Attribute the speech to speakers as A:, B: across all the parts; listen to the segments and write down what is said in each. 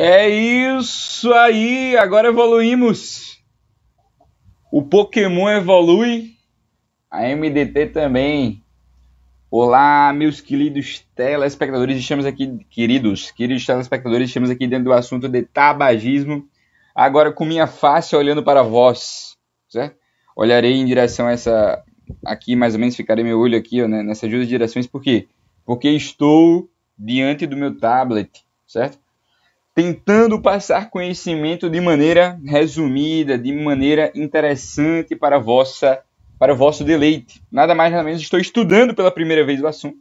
A: É isso aí, agora evoluímos. O Pokémon evolui, a MDT também. Olá, meus queridos telespectadores, estamos aqui, queridos telespectadores, estamos aqui dentro do assunto de tabagismo. Agora com minha face olhando para vós, certo? Olharei em direção a essa, aqui mais ou menos, ficarei meu olho aqui, ó, né, nessas duas direções, por quê? Porque estou diante do meu tablet, certo? Tentando passar conhecimento de maneira resumida, de maneira interessante para o vosso deleite. Nada mais nada menos, estou estudando pela primeira vez o assunto,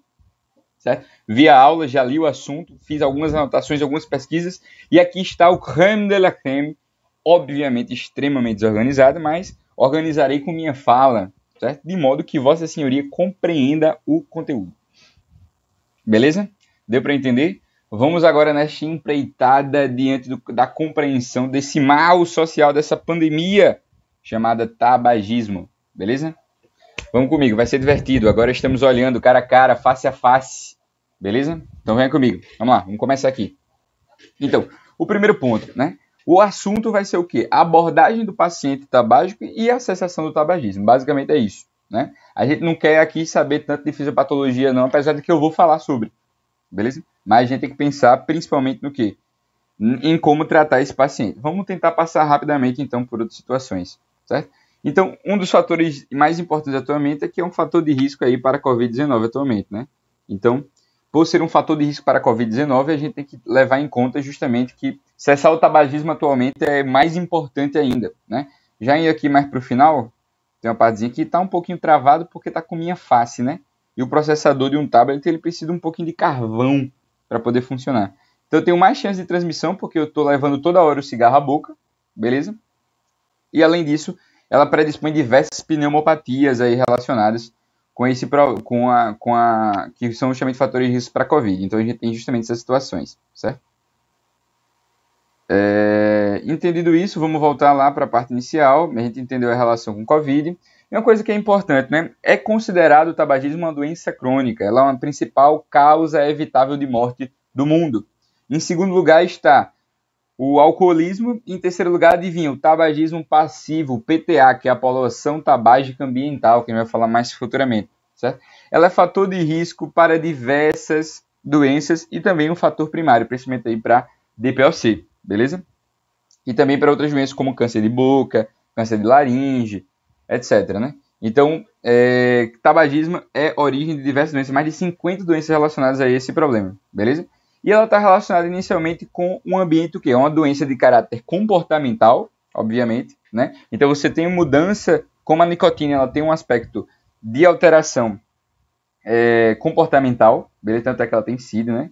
A: certo? Vi a aula, já li o assunto, fiz algumas anotações, algumas pesquisas, e aqui está o crème de la crème, obviamente extremamente desorganizado, mas organizarei com minha fala, certo? De modo que Vossa Senhoria compreenda o conteúdo. Beleza? Deu para entender? Vamos agora nesta empreitada diante da compreensão desse mal social, dessa pandemia chamada tabagismo. Beleza? Vamos comigo, vai ser divertido. Agora estamos olhando cara a cara, face a face. Beleza? Então venha comigo. Vamos lá, vamos começar aqui. Então, o primeiro ponto, né? O assunto vai ser o quê? A abordagem do paciente tabágico e a cessação do tabagismo. Basicamente é isso, né? A gente não quer aqui saber tanto de fisiopatologia não, apesar de que eu vou falar sobre. Beleza? Mas a gente tem que pensar principalmente no quê? Em como tratar esse paciente. Vamos tentar passar rapidamente, então, por outras situações, certo? Então, um dos fatores mais importantes atualmente é que é um fator de risco aí para a Covid-19 atualmente, né? Então, por ser um fator de risco para a Covid-19, a gente tem que levar em conta justamente que cessar o tabagismo atualmente é mais importante ainda, né? Já indo aqui mais para o final, tem uma partezinha que está um pouquinho travado porque está com minha face, né? E o processador de um tablet ele precisa de um pouquinho de carvão para poder funcionar. Então eu tenho mais chance de transmissão porque eu estou levando toda hora o cigarro à boca, beleza? E além disso, ela predispõe diversas pneumopatias aí relacionadas com que são justamente fatores de risco para a Covid. Então a gente tem justamente essas situações, certo? Entendido isso, vamos voltar lá para a parte inicial. A gente entendeu a relação com Covid. E uma coisa que é importante, né? É considerado o tabagismo uma doença crônica. Ela é uma principal causa evitável de morte do mundo. Em segundo lugar está o alcoolismo. Em terceiro lugar, adivinha, o tabagismo passivo, o PTA, que é a poluição tabágica ambiental, que a gente vai falar mais futuramente, certo? Ela é fator de risco para diversas doenças e também um fator primário, principalmente aí para DPOC, beleza? E também para outras doenças como câncer de boca, câncer de laringe, etc, né? Então, tabagismo é origem de diversas doenças, mais de 50 doenças relacionadas a esse problema, beleza? E ela está relacionada inicialmente com um ambiente o quê? É uma doença de caráter comportamental, obviamente, né? Então você tem mudança, como a nicotina, ela tem um aspecto de alteração comportamental, beleza? Tanto é que ela tem sido, né?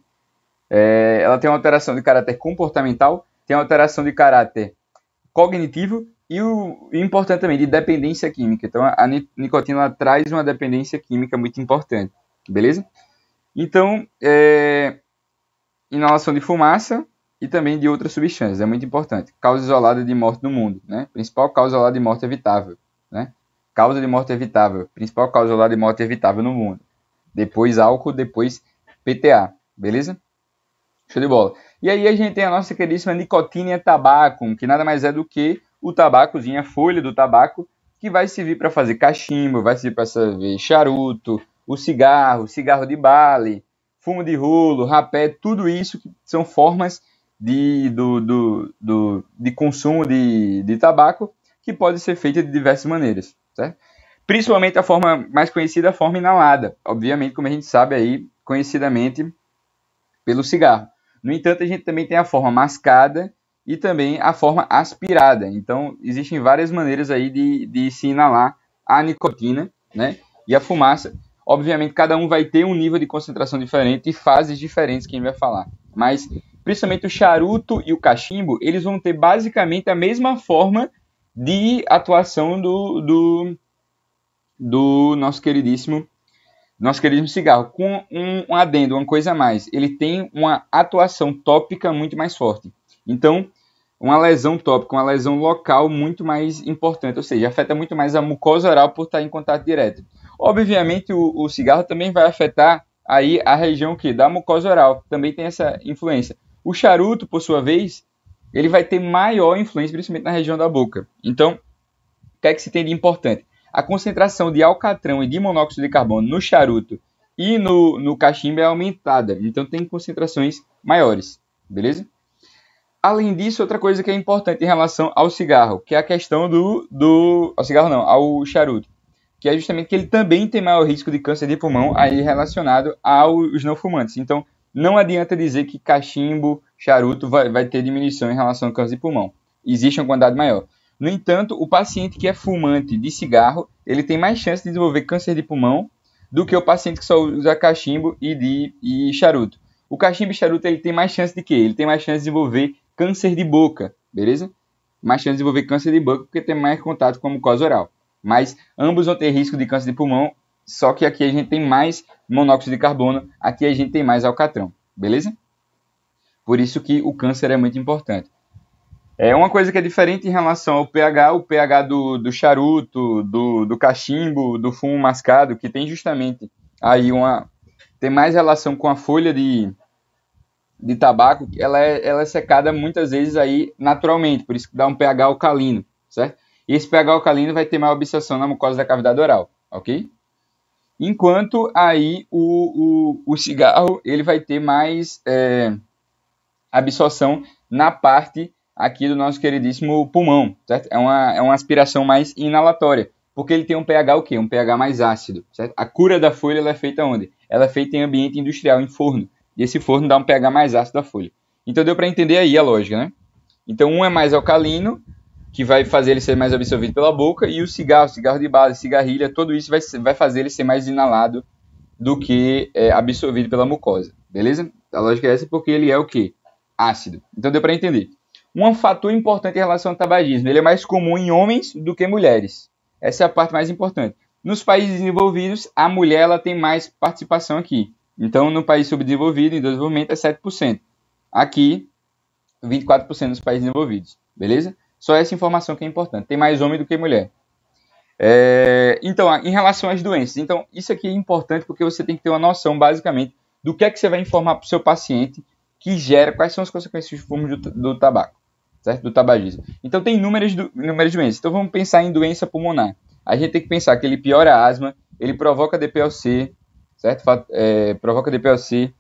A: Ela tem uma alteração de caráter comportamental, tem uma alteração de caráter cognitivo e o importante também de dependência química. Então a nicotina ela traz uma dependência química muito importante, beleza? Então, inalação de fumaça e também de outras substâncias, é muito importante. Causa isolada de morte no mundo, né? Principal causa isolada de morte evitável, né? Causa de morte evitável, principal causa isolada de morte evitável no mundo. Depois álcool, depois PTA, beleza? Show de bola. E aí a gente tem a nossa queridíssima nicotina tabacum, que nada mais é do que o tabacozinho, a folha do tabaco, que vai servir para fazer cachimbo, vai servir para fazer charuto, o cigarro de bale, fumo de rolo, rapé, tudo isso que são formas de consumo de tabaco que pode ser feita de diversas maneiras, certo? Principalmente a forma mais conhecida, a forma inalada, obviamente, como a gente sabe aí, conhecidamente pelo cigarro. No entanto, a gente também tem a forma mascada e também a forma aspirada. Então, existem várias maneiras aí de se inalar a nicotina, né? E a fumaça. Obviamente, cada um vai ter um nível de concentração diferente e fases diferentes que a gente vai falar. Mas, principalmente o charuto e o cachimbo, eles vão ter basicamente a mesma forma de atuação do nosso queridíssimo cigarro, com um adendo, uma coisa a mais. Ele tem uma atuação tópica muito mais forte. Então, uma lesão tópica, uma lesão local muito mais importante, ou seja, afeta muito mais a mucosa oral por estar em contato direto. Obviamente, o cigarro também vai afetar aí a região da mucosa oral, também tem essa influência. O charuto, por sua vez, ele vai ter maior influência, principalmente na região da boca. Então, o que é que se tem de importante? A concentração de alcatrão e de monóxido de carbono no charuto e no cachimbo é aumentada. Então, tem concentrações maiores, beleza? Além disso, outra coisa que é importante em relação ao cigarro, que é a questão ao charuto, que é justamente que ele também tem maior risco de câncer de pulmão aí relacionado aos não fumantes. Então, não adianta dizer que cachimbo, charuto vai ter diminuição em relação ao câncer de pulmão. Existe uma quantidade maior. No entanto, o paciente que é fumante de cigarro, ele tem mais chance de desenvolver câncer de pulmão do que o paciente que só usa cachimbo e charuto. O cachimbo e charuto ele tem mais chance de quê? Ele tem mais chance de desenvolver câncer de boca, beleza? Mais chance de desenvolver câncer de boca porque tem mais contato com a mucosa oral. Mas ambos vão ter risco de câncer de pulmão, só que aqui a gente tem mais monóxido de carbono, aqui a gente tem mais alcatrão, beleza? Por isso que o câncer é muito importante. É uma coisa que é diferente em relação ao pH, o pH do charuto, do cachimbo, do fumo mascado, que tem justamente aí tem mais relação com a folha de tabaco, ela é secada muitas vezes aí naturalmente, por isso que dá um pH alcalino, certo? E esse pH alcalino vai ter maior absorção na mucosa da cavidade oral, ok? Enquanto aí o cigarro ele vai ter mais absorção na parte aqui do nosso queridíssimo pulmão, certo? É uma aspiração mais inalatória, porque ele tem um pH o quê? Um pH mais ácido, certo? A cura da folha ela é feita onde? Ela é feita em ambiente industrial, em forno. E esse forno dá um pH mais ácido da folha. Então deu para entender aí a lógica, né? Então um é mais alcalino, que vai fazer ele ser mais absorvido pela boca, e o cigarro de base, cigarrilha, tudo isso vai fazer ele ser mais inalado do que absorvido pela mucosa, beleza? A lógica é essa porque ele é o quê? Ácido. Então deu para entender. Um fator importante em relação ao tabagismo, ele é mais comum em homens do que mulheres. Essa é a parte mais importante. Nos países desenvolvidos, a mulher ela tem mais participação aqui. Então, no país subdesenvolvido, em desenvolvimento, é 7%. Aqui, 24% nos países desenvolvidos. Beleza? Só essa informação que é importante. Tem mais homem do que mulher. Então, em relação às doenças. Então, isso aqui é importante porque você tem que ter uma noção, basicamente, do que é que você vai informar para o seu paciente que gera, quais são as consequências dos fumos do tabaco, certo? Do tabagismo. Então, tem inúmeras doenças. Então, vamos pensar em doença pulmonar. A gente tem que pensar que ele piora a asma, ele provoca DPOC, certo? Provoca DPOC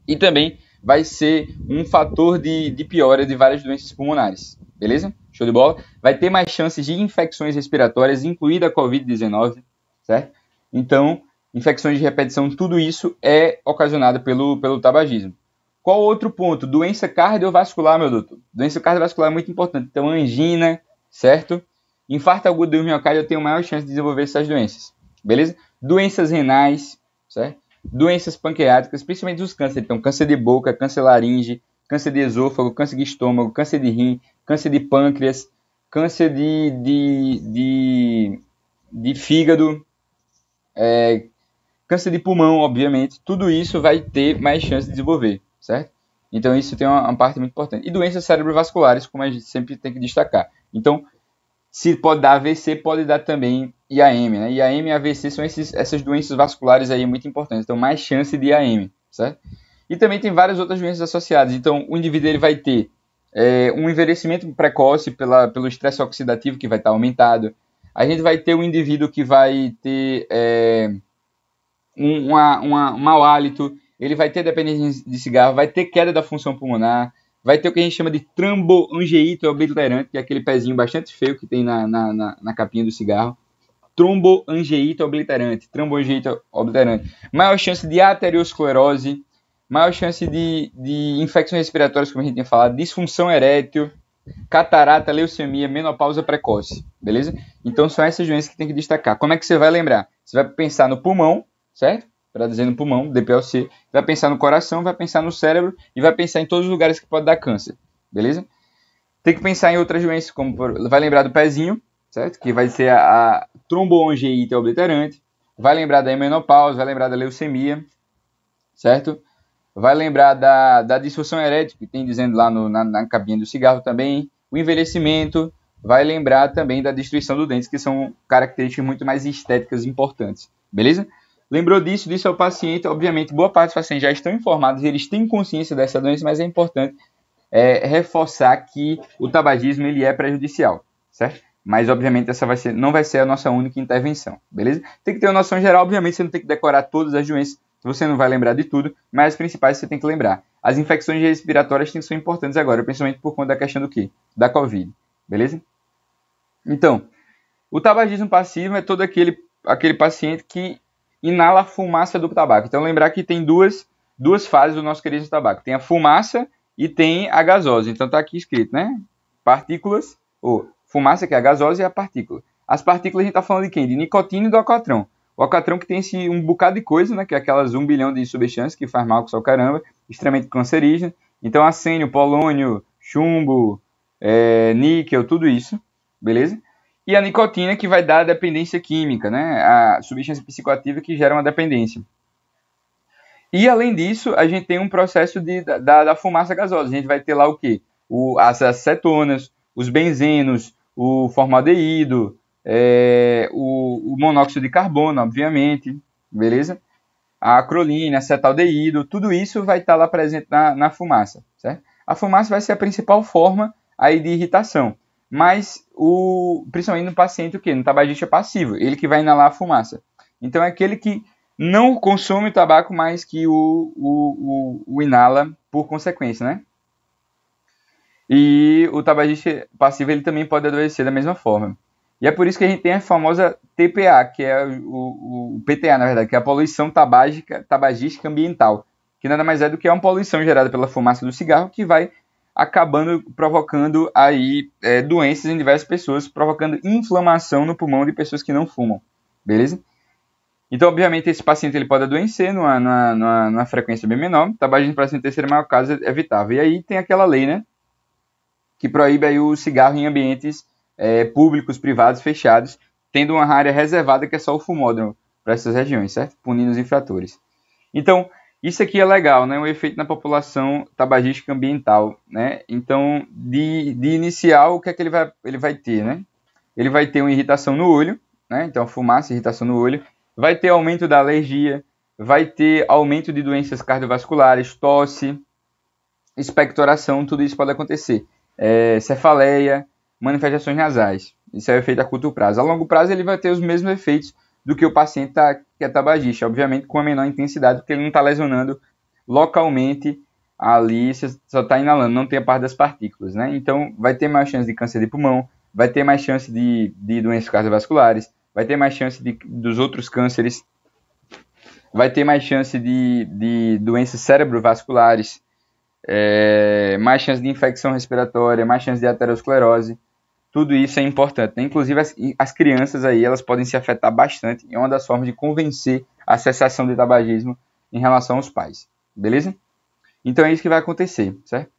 A: e também vai ser um fator de piora de várias doenças pulmonares, beleza? Show de bola? Vai ter mais chances de infecções respiratórias, incluída a Covid-19, certo? Então, infecções de repetição, tudo isso é ocasionado pelo tabagismo. Qual outro ponto? Doença cardiovascular, meu doutor. Doença cardiovascular é muito importante. Então, angina, certo? Infarto agudo do miocárdio, eu tenho maior chance de desenvolver essas doenças, beleza? Doenças renais, certo? Doenças pancreáticas, principalmente os cânceres. Então, câncer de boca, câncer laringe, câncer de esôfago, câncer de estômago, câncer de rim, câncer de pâncreas, câncer de fígado, câncer de pulmão, obviamente. Tudo isso vai ter mais chance de desenvolver, certo? Então, isso tem uma parte muito importante. E doenças cerebrovasculares, como a gente sempre tem que destacar. Então, se pode dar AVC, pode dar também IAM, né? IAM e AVC são essas doenças vasculares aí muito importantes. Então, mais chance de IAM, certo? E também tem várias outras doenças associadas. Então, o indivíduo ele vai ter um envelhecimento precoce pelo estresse oxidativo, que vai estar aumentado. A gente vai ter um indivíduo que vai ter um mau hálito, ele vai ter dependência de cigarro, vai ter queda da função pulmonar, vai ter o que a gente chama de tromboangeíta obliterante, que é aquele pezinho bastante feio que tem na capinha do cigarro. Tromboangeíta obliterante. Maior chance de arteriosclerose, maior chance de infecções respiratórias, como a gente tinha falado, disfunção erétil, catarata, leucemia, menopausa precoce, beleza? Então são essas doenças que tem que destacar. Como é que você vai lembrar? Você vai pensar no pulmão, certo? Para dizer no pulmão, DPLC, vai pensar no coração, vai pensar no cérebro e vai pensar em todos os lugares que pode dar câncer, beleza? Tem que pensar em outras doenças, como vai lembrar do pezinho, certo? Que vai ser a tromboangeíta obliterante, vai lembrar da menopausa, vai lembrar da leucemia, certo? Vai lembrar da disfunção erétil, que tem dizendo lá na cabinha do cigarro também, o envelhecimento, vai lembrar também da destruição do dente, que são características muito mais estéticas importantes, beleza? Lembrou disso, disse ao paciente. Obviamente, boa parte dos pacientes já estão informados, eles têm consciência dessa doença, mas é importante reforçar que o tabagismo ele é prejudicial, certo? Mas, obviamente, essa não vai ser a nossa única intervenção, beleza? Tem que ter uma noção geral, obviamente, você não tem que decorar todas as doenças, você não vai lembrar de tudo, mas as principais você tem que lembrar. As infecções respiratórias são importantes agora, principalmente por conta da questão do quê? Da Covid, beleza? Então, o tabagismo passivo é todo aquele paciente que inala a fumaça do tabaco. Então, lembrar que tem duas fases do nosso querido tabaco. Tem a fumaça e tem a gasose. Então, está aqui escrito, né? Partículas, ou fumaça, que é a gasose, e a partícula. As partículas a gente está falando de quem? De nicotina e do alcatrão. O alcatrão que tem um bocado de coisa, né? Que é aquelas 1 bilhão de substâncias que faz mal com o caramba, extremamente cancerígeno. Então, arsênio, polônio, chumbo, níquel, tudo isso, beleza? E a nicotina, que vai dar a dependência química, né? A substância psicoativa que gera uma dependência. E, além disso, a gente tem um processo da fumaça gasosa. A gente vai ter lá o quê? As acetonas, os benzenos, o formaldeído, o monóxido de carbono, obviamente, beleza? A acrolina, acetaldeído, tudo isso vai estar lá presente na fumaça, certo? A fumaça vai ser a principal forma aí de irritação. Mas, principalmente no paciente, o quê? No tabagista passivo, ele que vai inalar a fumaça. Então, é aquele que não consome o tabaco, mas que o inala por consequência, né? E o tabagista passivo, ele também pode adoecer da mesma forma. E é por isso que a gente tem a famosa TPA, que é o PTA, na verdade, que é a poluição tabagística ambiental, que nada mais é do que uma poluição gerada pela fumaça do cigarro, que vai acabando provocando aí doenças em diversas pessoas, provocando inflamação no pulmão de pessoas que não fumam, beleza? Então, obviamente, esse paciente ele pode adoecer numa frequência bem menor, tabagismo para terceiro maior caso é evitável. E aí tem aquela lei, né, que proíbe aí o cigarro em ambientes públicos, privados, fechados, tendo uma área reservada que é só o fumódromo para essas regiões, certo? Punindo os infratores. Então, isso aqui é legal, né? O efeito na população tabagística ambiental, né? Então, de inicial, o que é que ele vai ter, né? Ele vai ter uma irritação no olho, né? Então, fumaça, irritação no olho. Vai ter aumento da alergia, vai ter aumento de doenças cardiovasculares, tosse, expectoração, tudo isso pode acontecer. Cefaleia, manifestações nasais. Isso é o efeito a curto prazo. A longo prazo, ele vai ter os mesmos efeitos do que o paciente que é tabagista, obviamente com a menor intensidade, porque ele não está lesionando localmente ali, você só está inalando, não tem a parte das partículas, né? Então, vai ter mais chance de câncer de pulmão, vai ter mais chance de doenças cardiovasculares, vai ter mais chance dos outros cânceres, vai ter mais chance de doenças cerebrovasculares, mais chance de infecção respiratória, mais chance de aterosclerose. Tudo isso é importante, né? Inclusive as crianças aí, elas podem se afetar bastante. É uma das formas de convencer a cessação do tabagismo em relação aos pais, beleza? Então é isso que vai acontecer, certo?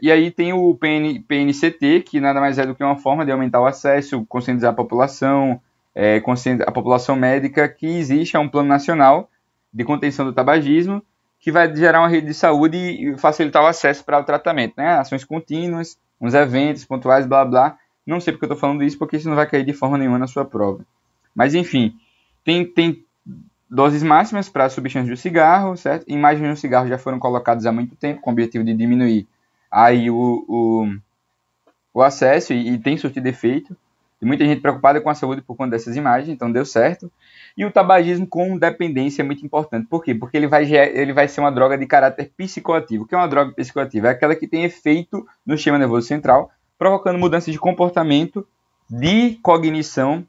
A: E aí tem o PNCT, que nada mais é do que uma forma de aumentar o acesso, conscientizar a população, conscientizar a população médica que existe um plano nacional de contenção do tabagismo, que vai gerar uma rede de saúde e facilitar o acesso para o tratamento, né? Ações contínuas, uns eventos pontuais, blá blá. Não sei porque eu estou falando isso, porque isso não vai cair de forma nenhuma na sua prova. Mas enfim, tem doses máximas para substâncias do cigarro, certo? Imagens do cigarro já foram colocadas há muito tempo, com o objetivo de diminuir aí o acesso, e tem surtido efeito. E muita gente preocupada com a saúde por conta dessas imagens, então deu certo. E o tabagismo com dependência é muito importante. Por quê? Porque ele vai ser uma droga de caráter psicoativo. O que é uma droga psicoativa? É aquela que tem efeito no sistema nervoso central, provocando mudanças de comportamento, de cognição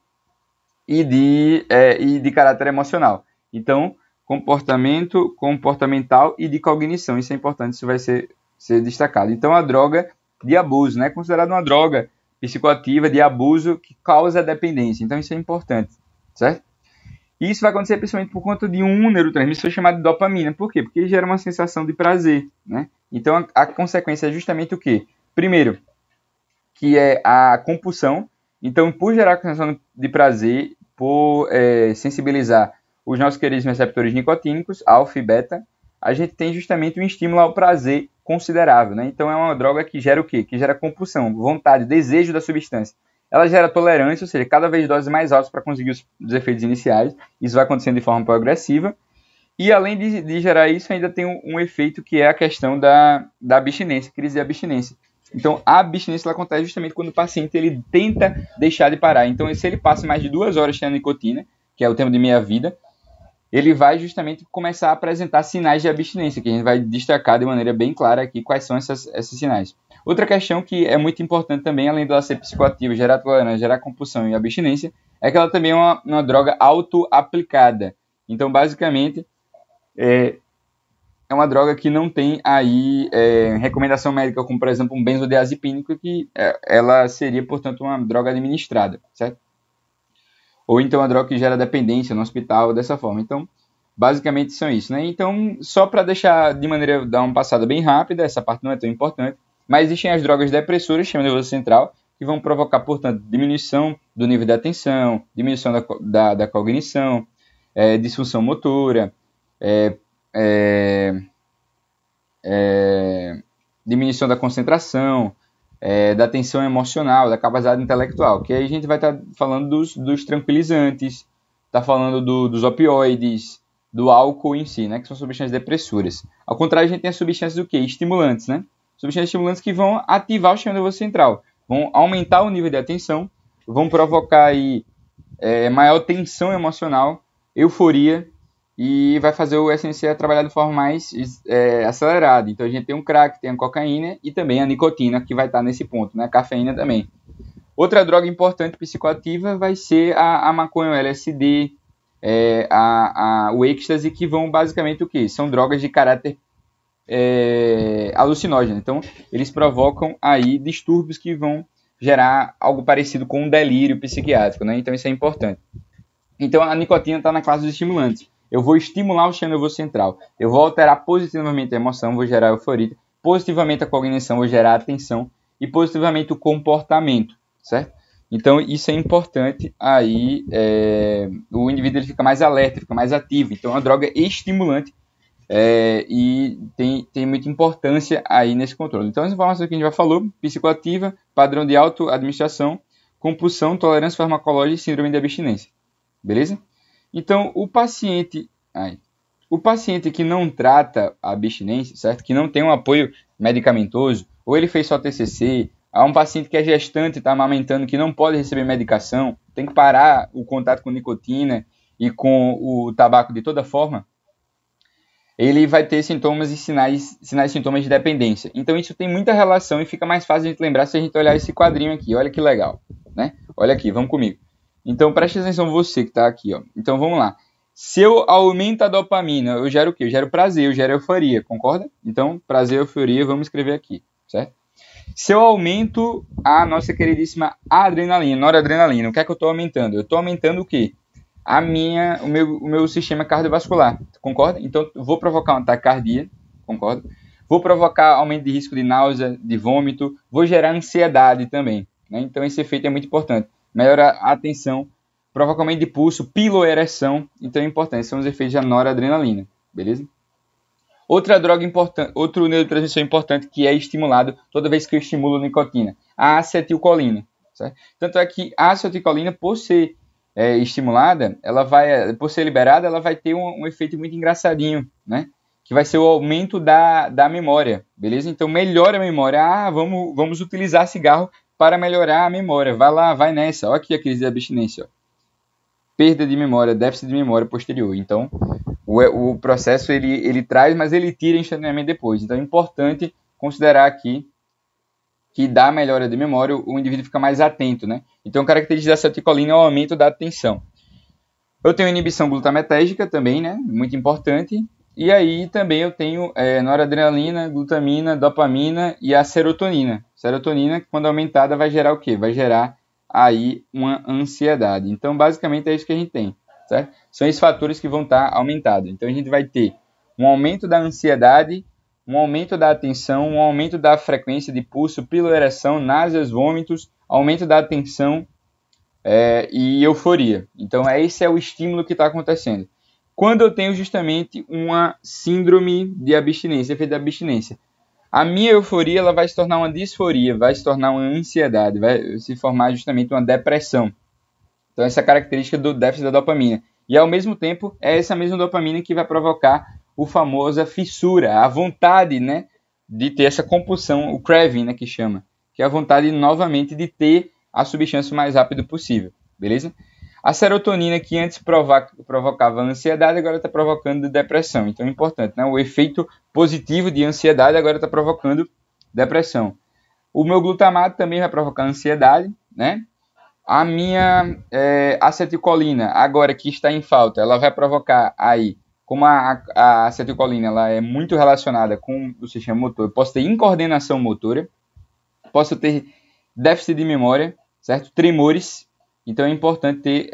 A: e de caráter emocional. Então, comportamento, comportamental e de cognição. Isso é importante, isso vai ser destacado. Então, a droga de abuso, né? Considerada uma droga psicoativa de abuso que causa dependência. Então, isso é importante, certo? E isso vai acontecer principalmente por conta de um neurotransmissor chamado dopamina. Por quê? Porque ele gera uma sensação de prazer, né? Então, a consequência é justamente o quê? Primeiro, que é a compulsão. Então, por gerar a sensação de prazer, por sensibilizar os nossos queridos receptores nicotínicos, alfa e beta, a gente tem justamente um estímulo ao prazer considerável, né? Então, é uma droga que gera o quê? Que gera compulsão, vontade, desejo da substância. ela gera tolerância, ou seja, cada vez doses mais altas para conseguir os efeitos iniciais. Isso vai acontecendo de forma progressiva. E além de gerar isso, ainda tem um efeito que é a questão da abstinência, crise de abstinência. Então, a abstinência ela acontece justamente quando o paciente ele tenta deixar de parar. Então, se ele passa mais de 2 horas sem a nicotina, que é o tempo de meia-vida, ele vai justamente começar a apresentar sinais de abstinência, que a gente vai destacar de maneira bem clara aqui quais são esses sinais. Outra questão que é muito importante também, além dela ser psicoativa, gerar tolerância, gerar compulsão e abstinência, é que ela também é uma droga auto-aplicada. Então, basicamente, é uma droga que não tem aí recomendação médica, como, por exemplo, um benzodiazepínico, que ela seria, portanto, uma droga administrada, certo? Ou então uma droga que gera dependência no hospital, dessa forma. Então, basicamente são isso, né? Então, só para deixar de maneira, dar uma passada bem rápida, essa parte não é tão importante, mas existem as drogas depressoras, sistema nervoso central, que vão provocar, portanto, diminuição do nível de atenção, diminuição da cognição, disfunção motora, diminuição da concentração, da tensão emocional, da capacidade intelectual, que aí a gente vai estar falando dos tranquilizantes, está falando dos opioides, do álcool em si, né, que são substâncias depressoras. Ao contrário, a gente tem as substâncias do quê? Estimulantes, né? Substâncias estimulantes que vão ativar o sistema nervoso central, vão aumentar o nível de atenção, vão provocar aí, maior tensão emocional, euforia, e vai fazer o SNC trabalhar de forma mais acelerada. Então a gente tem o crack, tem a cocaína e também a nicotina, que vai estar nesse ponto, né? A cafeína também. Outra droga importante psicoativa vai ser a maconha, o LSD, o êxtase, que vão basicamente o quê? São drogas de caráter alucinógeno. Então eles provocam aí distúrbios que vão gerar algo parecido com um delírio psiquiátrico, né? Então isso é importante. Então a nicotina está na classe dos estimulantes. Eu vou estimular o sistema nervoso central. Eu vou alterar positivamente a emoção, vou gerar euforia. Positivamente a cognição, vou gerar atenção. E positivamente o comportamento, certo? Então, isso é importante. Aí, o indivíduo ele fica mais alerta, fica mais ativo. Então, é uma droga estimulante e tem muita importância aí nesse controle. Então, as informações que a gente já falou: psicoativa, padrão de auto-administração, compulsão, tolerância farmacológica e síndrome de abstinência. Beleza? Então, o paciente que não trata a abstinência, certo? Que não tem um apoio medicamentoso, ou ele fez só TCC, há um paciente que é gestante e está amamentando, que não pode receber medicação, tem que parar o contato com nicotina e com o tabaco de toda forma, ele vai ter sintomas e sinais e sintomas de dependência. Então, isso tem muita relação e fica mais fácil a gente lembrar se a gente olhar esse quadrinho aqui. Olha que legal, né? Olha aqui, vamos comigo. Então, preste atenção você que está aqui, ó. Então, vamos lá. Se eu aumento a dopamina, eu gero o quê? Eu gero prazer, eu gero euforia, concorda? Então, prazer, euforia, vamos escrever aqui, certo? Se eu aumento a nossa queridíssima adrenalina, noradrenalina, o que é que eu estou aumentando? Eu estou aumentando o quê? O meu sistema cardiovascular, concorda? Então, vou provocar um ataque cardíaco, concorda? Vou provocar aumento de risco de náusea, de vômito, vou gerar ansiedade também, né? Então, esse efeito é muito importante. Melhora a atenção, provoca aumento de pulso, piloereção, então é importante, são os efeitos da noradrenalina, beleza? Outra droga importante, outro neurotransmissor importante que é estimulado toda vez que eu estimulo a nicotina, a acetilcolina, certo? Tanto é que a acetilcolina, por ser estimulada, por ser liberada, ela vai ter um efeito muito engraçadinho, né? Que vai ser o aumento da memória, beleza? Então melhora a memória, vamos utilizar cigarro para melhorar a memória. Vai lá, vai nessa. Olha aqui a crise de abstinência. Ó. Perda de memória, déficit de memória posterior. Então, o processo ele traz, mas ele tira instantaneamente depois. Então, é importante considerar aqui que dá melhora de memória, o indivíduo fica mais atento, né? Então, característica da acetilcolina é o aumento da atenção. Eu tenho inibição glutamatérgica também, né? Muito importante. E aí também eu tenho noradrenalina, glutamina, dopamina e a serotonina. Serotonina, quando aumentada, vai gerar o quê? Vai gerar aí uma ansiedade. Então, basicamente, é isso que a gente tem, certo? São esses fatores que vão estar aumentados. Então, a gente vai ter um aumento da ansiedade, um aumento da atenção, um aumento da frequência de pulso, piloereção, náuseas, vômitos, aumento da atenção e euforia. Então, esse é o estímulo que está acontecendo. Quando eu tenho justamente uma síndrome de abstinência, efeito de abstinência. A minha euforia ela vai se tornar uma disforia, vai se tornar uma ansiedade, vai se formar justamente uma depressão. Então, essa é a característica do déficit da dopamina. E, ao mesmo tempo, é essa mesma dopamina que vai provocar o famoso fissura, a vontade, né, de ter essa compulsão, o craving, né, que chama, que é a vontade, novamente, de ter a substância o mais rápido possível, beleza? A serotonina, que antes provocava ansiedade, agora está provocando depressão. Então, é importante, né? O efeito positivo de ansiedade agora está provocando depressão. O meu glutamato também vai provocar ansiedade, né? A minha acetilcolina, agora que está em falta, ela vai provocar aí, como a acetilcolina ela é muito relacionada com o sistema motor, eu posso ter incoordenação motora, posso ter déficit de memória, certo? Tremores. Então é importante ter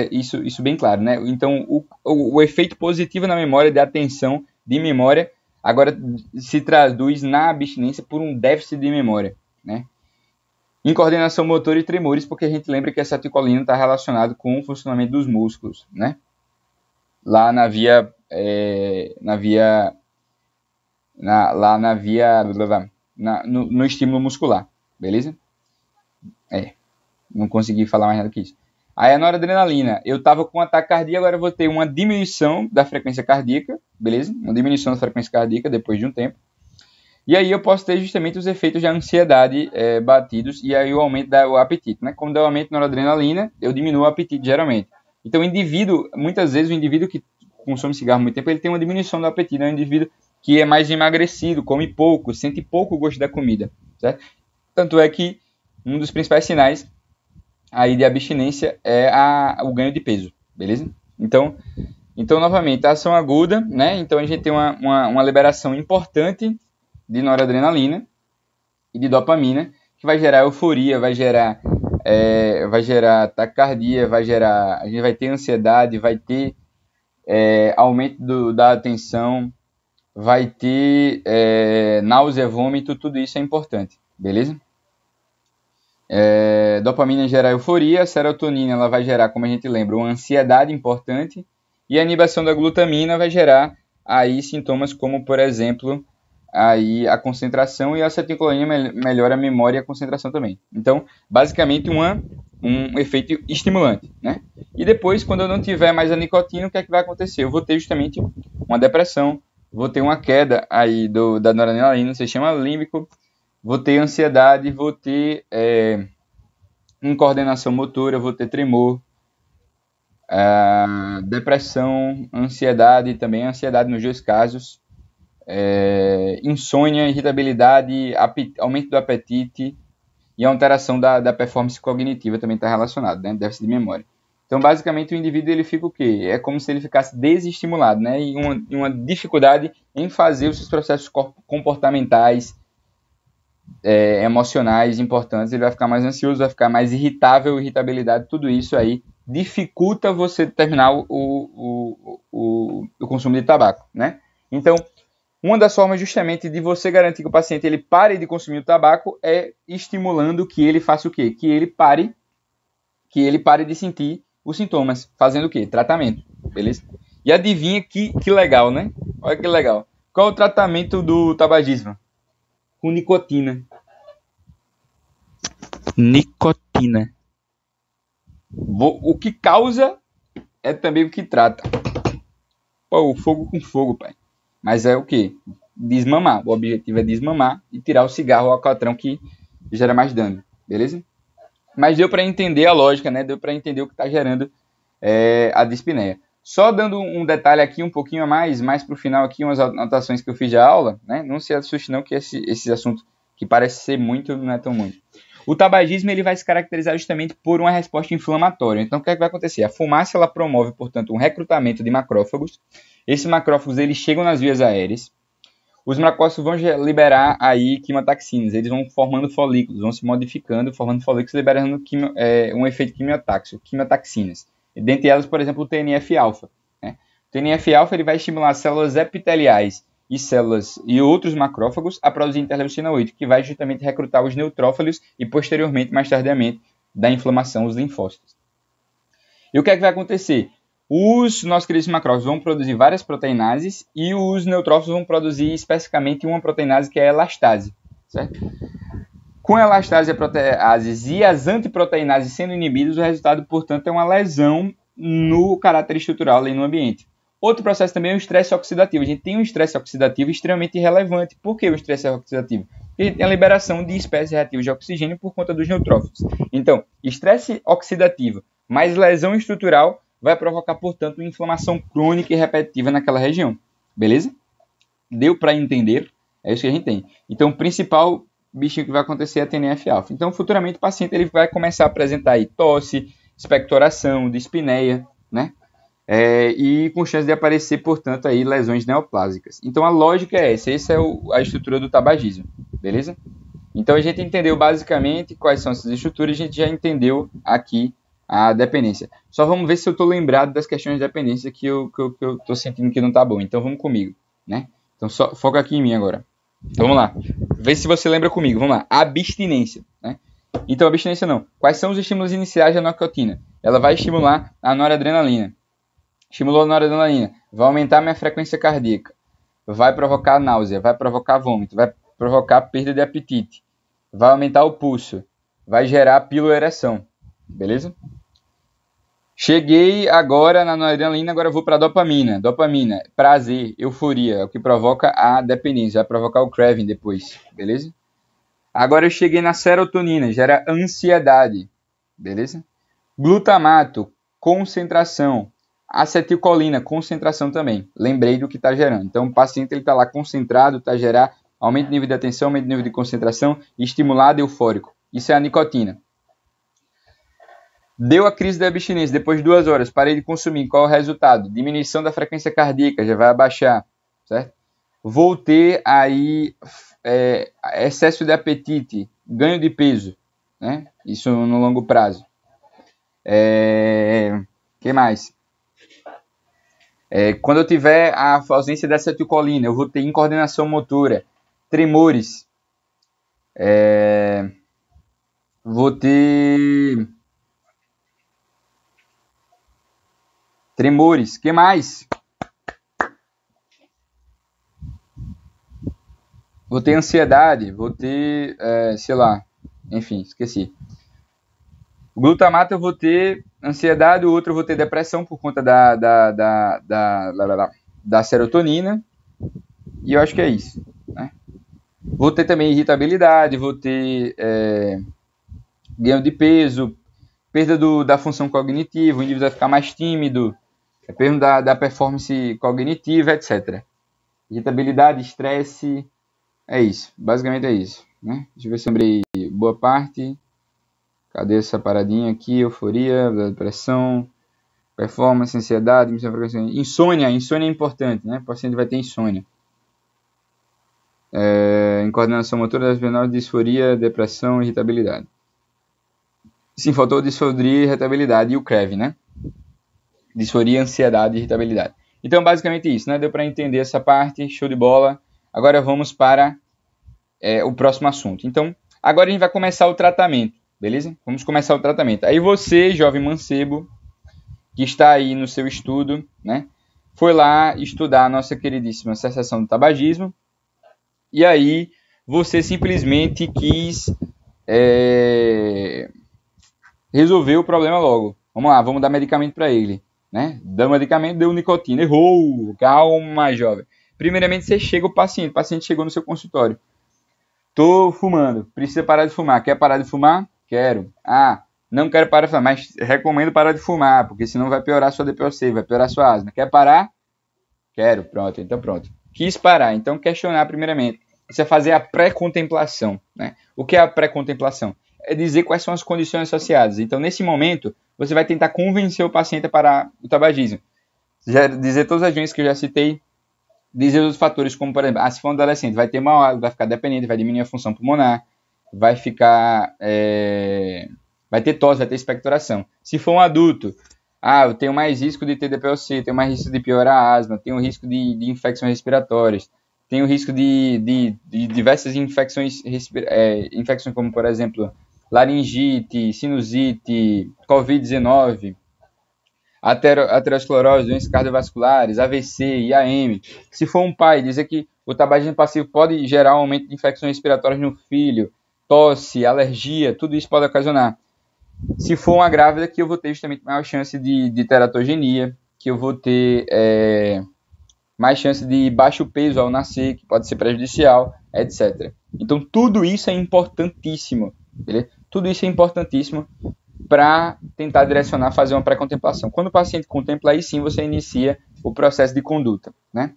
A: isso bem claro, né? Então o efeito positivo na memória de atenção, de memória, agora se traduz na abstinência por um déficit de memória, né? Incoordenação motora e tremores, porque a gente lembra que a acetilcolina está relacionado com o funcionamento dos músculos, né? Lá no estímulo muscular, beleza? Não consegui falar mais nada que isso. Aí a noradrenalina, eu estava com ataque cardíaco, agora eu vou ter uma diminuição da frequência cardíaca, beleza? Uma diminuição da frequência cardíaca depois de um tempo. E aí eu posso ter justamente os efeitos de ansiedade batidos e aí o aumento do apetite, né? Quando eu aumento a noradrenalina, eu diminuo o apetite geralmente. Então muitas vezes o indivíduo que consome cigarro há muito tempo, ele tem uma diminuição do apetite, é um indivíduo que é mais emagrecido, come pouco, sente pouco o gosto da comida, certo? Tanto é que um dos principais sinais aí de abstinência é o ganho de peso, beleza? Então novamente, a ação aguda, né? Então a gente tem uma liberação importante de noradrenalina e de dopamina, que vai gerar euforia, vai gerar taquicardia, a gente vai ter ansiedade, vai ter aumento da atenção, vai ter náusea, vômito, tudo isso é importante, beleza? Dopamina gera euforia, serotonina ela vai gerar, como a gente lembra, uma ansiedade importante, e a inibição da glutamina vai gerar aí sintomas como, por exemplo, aí a concentração, e a acetilcolina melhora a memória e a concentração também. Então, basicamente, um efeito estimulante, né? E depois, quando eu não tiver mais a nicotina, o que é que vai acontecer? Eu vou ter justamente uma depressão, vou ter uma queda aí da noradrenalina, se chama límbico, vou ter ansiedade, vou ter incoordenação motora, vou ter tremor, depressão, ansiedade, também ansiedade nos dois casos, insônia, irritabilidade, aumento do apetite e a alteração da performance cognitiva também está relacionado, né? Déficit de memória. Então, basicamente, o indivíduo ele fica o quê? É como se ele ficasse desestimulado, né? E uma dificuldade em fazer os seus processos comportamentais, emocionais importantes. Ele vai ficar mais ansioso, vai ficar mais irritável, irritabilidade, tudo isso aí dificulta você terminar o consumo de tabaco, né? Então, uma das formas justamente de você garantir que o paciente ele pare de consumir o tabaco é estimulando que ele faça o quê? Que ele pare de sentir os sintomas. Fazendo o quê? Tratamento, beleza? E adivinha que legal, né? Olha que legal. Qual é o tratamento do tabagismo? Com nicotina. Nicotina. O que causa é também o que trata. Pô, o fogo com fogo, pai. Mas é o quê? Desmamar. O objetivo é desmamar e tirar o cigarro ou o alcatrão que gera mais dano, beleza? Mas deu para entender a lógica, né? Deu para entender o que está gerando a dispneia. Só dando um detalhe aqui, um pouquinho a mais para o final aqui, umas anotações que eu fiz de aula, né? Não se assuste não que esse assunto que parece ser muito, não é tão muito. O tabagismo ele vai se caracterizar justamente por uma resposta inflamatória. Então, o que é que vai acontecer? A fumaça ela promove, portanto, um recrutamento de macrófagos. Esses macrófagos eles chegam nas vias aéreas. Os macrófagos vão liberar aí quimiotaxinas. Eles vão formando folículos, vão se modificando, formando folículos, liberando um efeito quimiotáxico, quimiotaxinas. Dentre elas, por exemplo, o TNF-alfa. Né? O TNF-alfa ele vai estimular células epiteliais e outros macrófagos a produzir interleucina 8, que vai justamente recrutar os neutrófilos e, posteriormente, mais tardiamente, da inflamação, os linfócitos. E o que é que vai acontecer? Os nossos queridos macrófagos vão produzir várias proteinases e os neutrófilos vão produzir especificamente uma proteinase que é a elastase, certo? Com a elastase e a proteases e as antiproteinases sendo inibidas, o resultado, portanto, é uma lesão no caráter estrutural ali no ambiente. Outro processo também é o estresse oxidativo. A gente tem um estresse oxidativo extremamente relevante. Por que o estresse oxidativo? Porque a gente tem a liberação de espécies reativas de oxigênio por conta dos neutrófilos. Então, estresse oxidativo mais lesão estrutural vai provocar, portanto, uma inflamação crônica e repetitiva naquela região. Beleza? Deu para entender? É isso que a gente tem. Então, o principal bichinho que vai acontecer é a TNF-alfa. Então, futuramente, o paciente ele vai começar a apresentar aí tosse, expectoração, dispneia, né? E com chance de aparecer, portanto, aí lesões neoplásicas. Então, a lógica é essa é a estrutura do tabagismo, beleza? Então, a gente entendeu basicamente quais são essas estruturas, a gente já entendeu aqui a dependência. Só vamos ver se eu estou lembrado das questões de dependência que eu estou sentindo que não está bom. Então, vamos comigo, né? Então, só foca aqui em mim agora. Vamos lá. Vê se você lembra comigo. Vamos lá. Abstinência, né? Então, abstinência não. Quais são os estímulos iniciais da nicotina? Ela vai estimular a noradrenalina. Estimulou a noradrenalina. Vai aumentar a minha frequência cardíaca. Vai provocar náusea. Vai provocar vômito. Vai provocar perda de apetite. Vai aumentar o pulso. Vai gerar piloereção. Beleza? Cheguei agora na noradrenalina, agora eu vou para a dopamina. Dopamina, prazer, euforia, é o que provoca a dependência, vai provocar o craving depois, beleza? Agora eu cheguei na serotonina, gera ansiedade, beleza? Glutamato, concentração. Acetilcolina, concentração também. Lembrei do que está gerando. Então o paciente está lá concentrado, está gerando aumento de nível de atenção, aumento de nível de concentração, estimulado, eufórico. Isso é a nicotina. Deu a crise da abstinência, depois de 2 horas, parei de consumir, qual é o resultado? Diminuição da frequência cardíaca, já vai abaixar, certo? Vou ter aí excesso de apetite, ganho de peso, né? Isso no longo prazo. Que mais? Quando eu tiver a ausência da acetilcolina, eu vou ter incoordenação motora, tremores, vou ter tremores, que mais? Vou ter ansiedade, vou ter, sei lá, enfim, esqueci. O glutamato eu vou ter ansiedade, o outro eu vou ter depressão por conta da serotonina. E eu acho que é isso, né? Vou ter também irritabilidade, vou ter ganho de peso, perda da função cognitiva, o indivíduo vai ficar mais tímido, perda da performance cognitiva, etc. Irritabilidade, estresse, é isso, basicamente é isso, né? Deixa eu ver se eu lembrei boa parte. Cadê essa paradinha aqui? Euforia, depressão, performance, ansiedade, insônia é importante, né? O paciente vai ter insônia. Incoordenação motora das venais, disforia, depressão, irritabilidade. Sim, faltou disforia, irritabilidade e o craving, né? Disforia, ansiedade e irritabilidade. Então, basicamente isso, né? Deu para entender essa parte, show de bola. Agora vamos para o próximo assunto. Então, agora a gente vai começar o tratamento, beleza? Vamos começar o tratamento. Aí você, jovem mancebo, que está aí no seu estudo, né? Foi lá estudar a nossa queridíssima cessação do tabagismo. E aí, você simplesmente quis resolver o problema logo. Vamos lá, vamos dar medicamento para ele, né? Dá medicamento, deu nicotina. Errou! Calma, jovem. Primeiramente, você chega o paciente chegou no seu consultório. Tô fumando, precisa parar de fumar. Quer parar de fumar? Quero. Não quero parar de fumar, mas recomendo parar de fumar, porque senão vai piorar sua DPOC, vai piorar sua asma. Quer parar? Quero. Pronto, então pronto. Quis parar, então questionar primeiramente. Você vai fazer a pré-contemplação, né? O que é a pré-contemplação? É dizer quais são as condições associadas. Então, nesse momento, você vai tentar convencer o paciente a parar o tabagismo. Já dizer todas as doenças que eu já citei, dizer os fatores, como por exemplo, se for um adolescente, vai ter mau hálito, vai ficar dependente, vai diminuir a função pulmonar, vai ficar, vai ter tosse, vai ter expectoração. Se for um adulto, eu tenho mais risco de ter DPOC, tenho mais risco de piorar a asma, tenho risco de infecções respiratórias, tenho risco de diversas infecções, infecções como por exemplo, laringite, sinusite, Covid-19. aterosclerose, doenças cardiovasculares, AVC, IAM. Se for um pai, dizer que o tabagismo passivo pode gerar um aumento de infecções respiratórias no filho, tosse, alergia, tudo isso pode ocasionar. Se for uma grávida, que eu vou ter justamente maior chance de teratogenia, que eu vou ter mais chance de baixo peso ao nascer, que pode ser prejudicial, etc. Então, tudo isso é importantíssimo, beleza? Tudo isso é importantíssimo para tentar direcionar, fazer uma pré-contemplação. Quando o paciente contempla, aí sim você inicia o processo de conduta, né?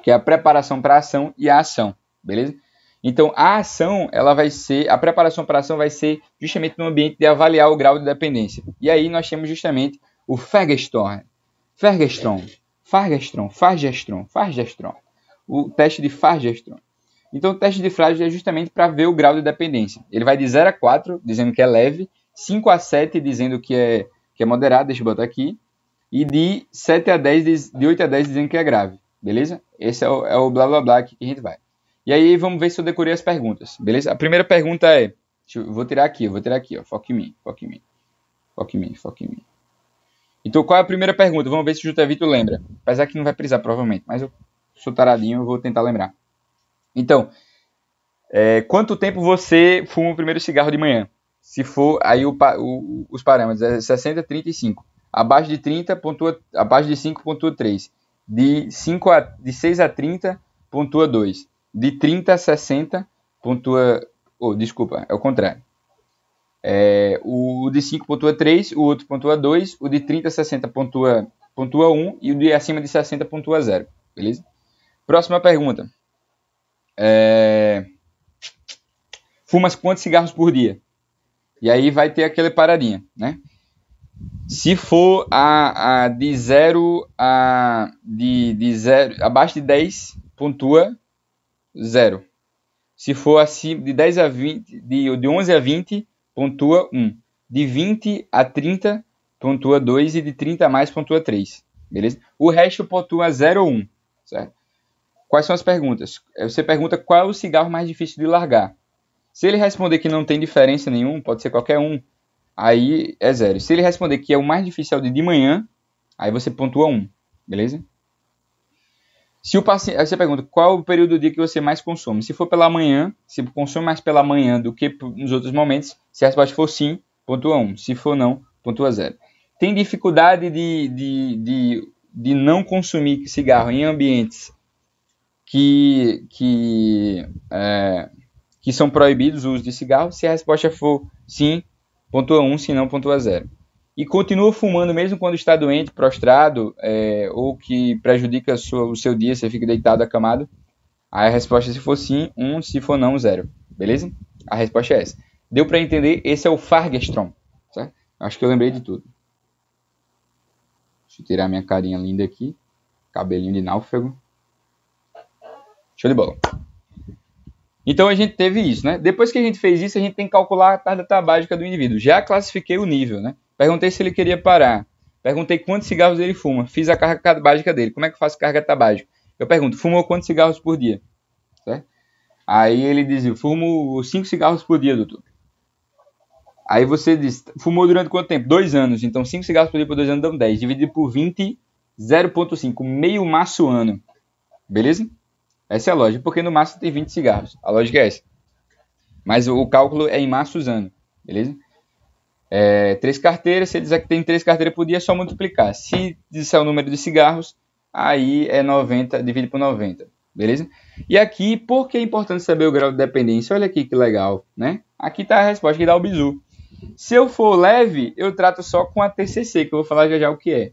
A: Que é a preparação para a ação e a ação, beleza? Então, a ação, a preparação para a ação vai ser justamente no ambiente de avaliar o grau de dependência. E aí nós temos justamente o Fagerstrom, o teste de Fagerstrom. Então, o teste de Fagerstrom é justamente para ver o grau de dependência. Ele vai de 0 a 4, dizendo que é leve, 5 a 7, dizendo que é moderado, deixa eu botar aqui, e de 7 a 10, de 8 a 10, dizendo que é grave, beleza? Esse é o blá blá blá aqui que a gente vai. E aí, vamos ver se eu decorei as perguntas, beleza? A primeira pergunta é, vou tirar aqui, ó, foca em mim. Então, qual é a primeira pergunta? Vamos ver se o José Vitor lembra. Apesar que não vai precisar, provavelmente, mas eu sou taradinho, eu vou tentar lembrar. Então, quanto tempo você fuma o primeiro cigarro de manhã? Se for, aí os parâmetros é 60, 35. Abaixo de 30, abaixo de 5, pontua 3. De 6 a 30, pontua 2. De 30 a 60, pontua... desculpa, é o contrário. O de 5 pontua 3, o outro pontua 2, o de 30 a 60 pontua 1 e o de acima de 60 pontua 0. Beleza? Próxima pergunta. Fumas quantos cigarros por dia? E aí vai ter aquela paradinha, né? Se for de 0 a... abaixo de 10, pontua 0. Se for acima de 10 a 20, de 11 a 20, pontua 1. De 20 a 30, pontua 2. E de 30 a mais, pontua 3. Beleza? O resto pontua 0 ou 1. Certo? Quais são as perguntas? Você pergunta qual é o cigarro mais difícil de largar. Se ele responder que não tem diferença nenhuma, pode ser qualquer um, aí é 0. Se ele responder que é o mais difícil é o de manhã, aí você pontua 1. Beleza? Se o paciente, aí você pergunta qual é o período do dia que você mais consome. Se for pela manhã, se consome mais pela manhã do que nos outros momentos, se a resposta for sim, pontua 1. Se for não, pontua 0. Tem dificuldade de não consumir cigarro em ambientes que são proibidos o uso de cigarro? Se a resposta for sim, pontua 1, se não, pontua 0. E continua fumando mesmo quando está doente, prostrado, ou que prejudica o seu dia, você fica deitado, acamado? Aí a resposta, se for sim, 1, se for não, 0. Beleza? A resposta é essa. Deu para entender? Esse é o Fagerstrom. Certo? Acho que eu lembrei de tudo. Deixa eu tirar minha carinha linda aqui. Cabelinho de náufrago. Show de bola. Então a gente teve isso, né? Depois que a gente fez isso, a gente tem que calcular a carga tabágica do indivíduo. Já classifiquei o nível, né? Perguntei se ele queria parar. Perguntei quantos cigarros ele fuma. Fiz a carga tabágica dele. Como é que eu faço carga tabágica? Eu pergunto, fumou quantos cigarros por dia? Certo? Aí ele dizia, fumo 5 cigarros por dia, doutor. Aí você diz, fumou durante quanto tempo? 2 anos. Então 5 cigarros por dia por 2 anos dão 10. Dividido por 20, 0,5. Meio maço ano. Beleza? Essa é a lógica, porque no máximo tem 20 cigarros. A lógica é essa. Mas o cálculo é em maços ano. Beleza? 3 carteiras, se ele dizer que tem 3 carteiras por dia, é só multiplicar. Se disser o número de cigarros, aí é 90, divide por 90, beleza? E aqui, por que é importante saber o grau de dependência? Olha aqui que legal, né? Aqui está a resposta que dá o bizu. Se eu for leve, eu trato só com a TCC, que eu vou falar já o que é.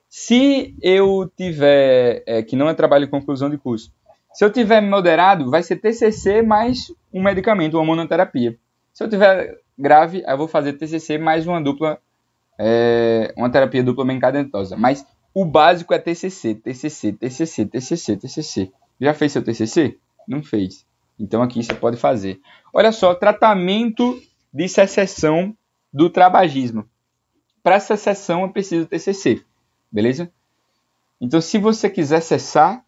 A: Se eu tiver, que não é trabalho de conclusão de curso, se eu tiver moderado, vai ser TCC mais um medicamento, uma monoterapia. Se eu tiver grave, eu vou fazer TCC mais uma terapia dupla medicamentosa. Mas o básico é TCC. Já fez seu TCC? Não fez. Então aqui você pode fazer. Olha só, tratamento de cessação do tabagismo. Para cessação eu preciso TCC, beleza? Então se você quiser cessar,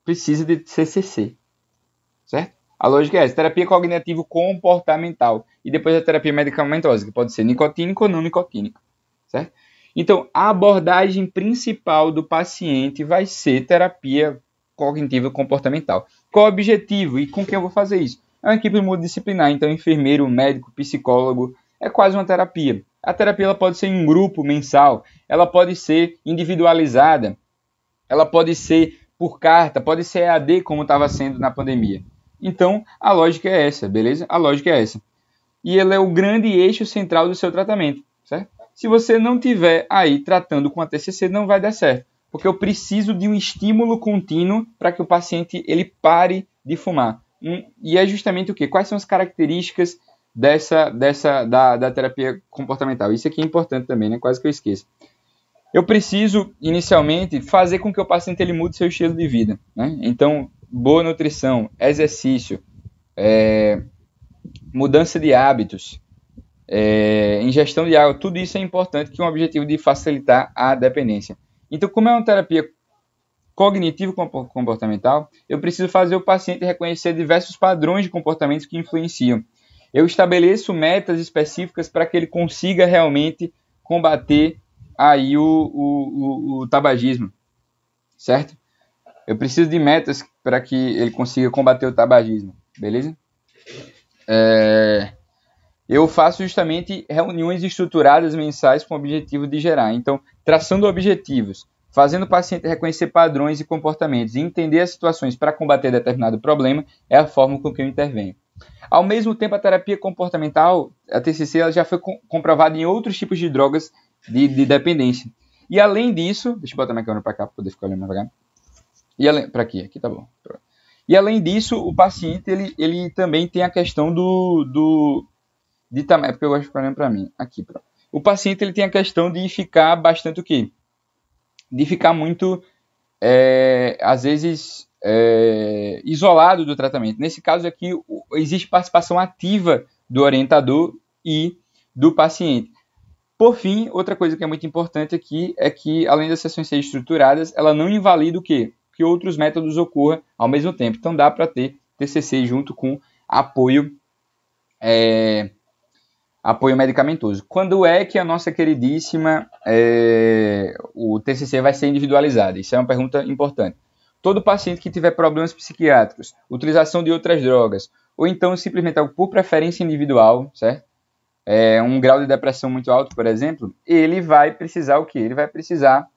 A: precisa de TCC, certo? A lógica é essa, terapia cognitivo-comportamental. E depois a terapia medicamentosa, que pode ser nicotínica ou não nicotínica, certo? Então, a abordagem principal do paciente vai ser terapia cognitivo comportamental. Qual o objetivo e com quem eu vou fazer isso? É uma equipe multidisciplinar, então enfermeiro, médico, psicólogo, é quase uma terapia. A terapia ela pode ser em grupo mensal, ela pode ser individualizada, ela pode ser por carta, pode ser EAD como estava sendo na pandemia. Então, a lógica é essa, beleza? A lógica é essa. E ele é o grande eixo central do seu tratamento, certo? Se você não tiver aí tratando com a TCC, não vai dar certo. Porque eu preciso de um estímulo contínuo para que o paciente ele pare de fumar. E é justamente o quê? Quais são as características da terapia comportamental? Isso aqui é importante também, né? Quase que eu esqueço. Eu preciso, inicialmente, fazer com que o paciente ele mude seu estilo de vida, né? Então, boa nutrição, exercício, mudança de hábitos, ingestão de água, tudo isso é importante com o objetivo de facilitar a dependência. Então, como é uma terapia cognitivo-comportamental, eu preciso fazer o paciente reconhecer diversos padrões de comportamentos que influenciam. Eu estabeleço metas específicas para que ele consiga realmente combater aí o tabagismo, certo? Eu preciso de metas para que ele consiga combater o tabagismo, beleza? Eu faço justamente reuniões estruturadas mensais com o objetivo de gerar. Então, traçando objetivos, fazendo o paciente reconhecer padrões e comportamentos e entender as situações para combater determinado problema é a forma com que eu intervenho. Ao mesmo tempo, a terapia comportamental, a TCC, ela já foi comprovada em outros tipos de drogas de dependência. E além disso, deixa eu botar minha câmera para cá para poder ficar olhando mais devagar. E para aqui tá bom. E além disso, o paciente ele também tem a questão é porque eu gosto de ficar olhando para mim. Aqui, pronto. O paciente ele tem a questão de ficar bastante o quê? De ficar muito, às vezes, isolado do tratamento. Nesse caso aqui, existe participação ativa do orientador e do paciente. Por fim, outra coisa que é muito importante aqui é que, além das sessões serem estruturadas, ela não invalida o quê? Que outros métodos ocorram ao mesmo tempo. Então, dá para ter TCC junto com apoio medicamentoso. Quando é que a nossa queridíssima o TCC vai ser individualizado? Isso é uma pergunta importante. Todo paciente que tiver problemas psiquiátricos, utilização de outras drogas, ou então simplesmente por preferência individual, certo? Um grau de depressão muito alto, por exemplo, ele vai precisar o quê? Ele vai precisar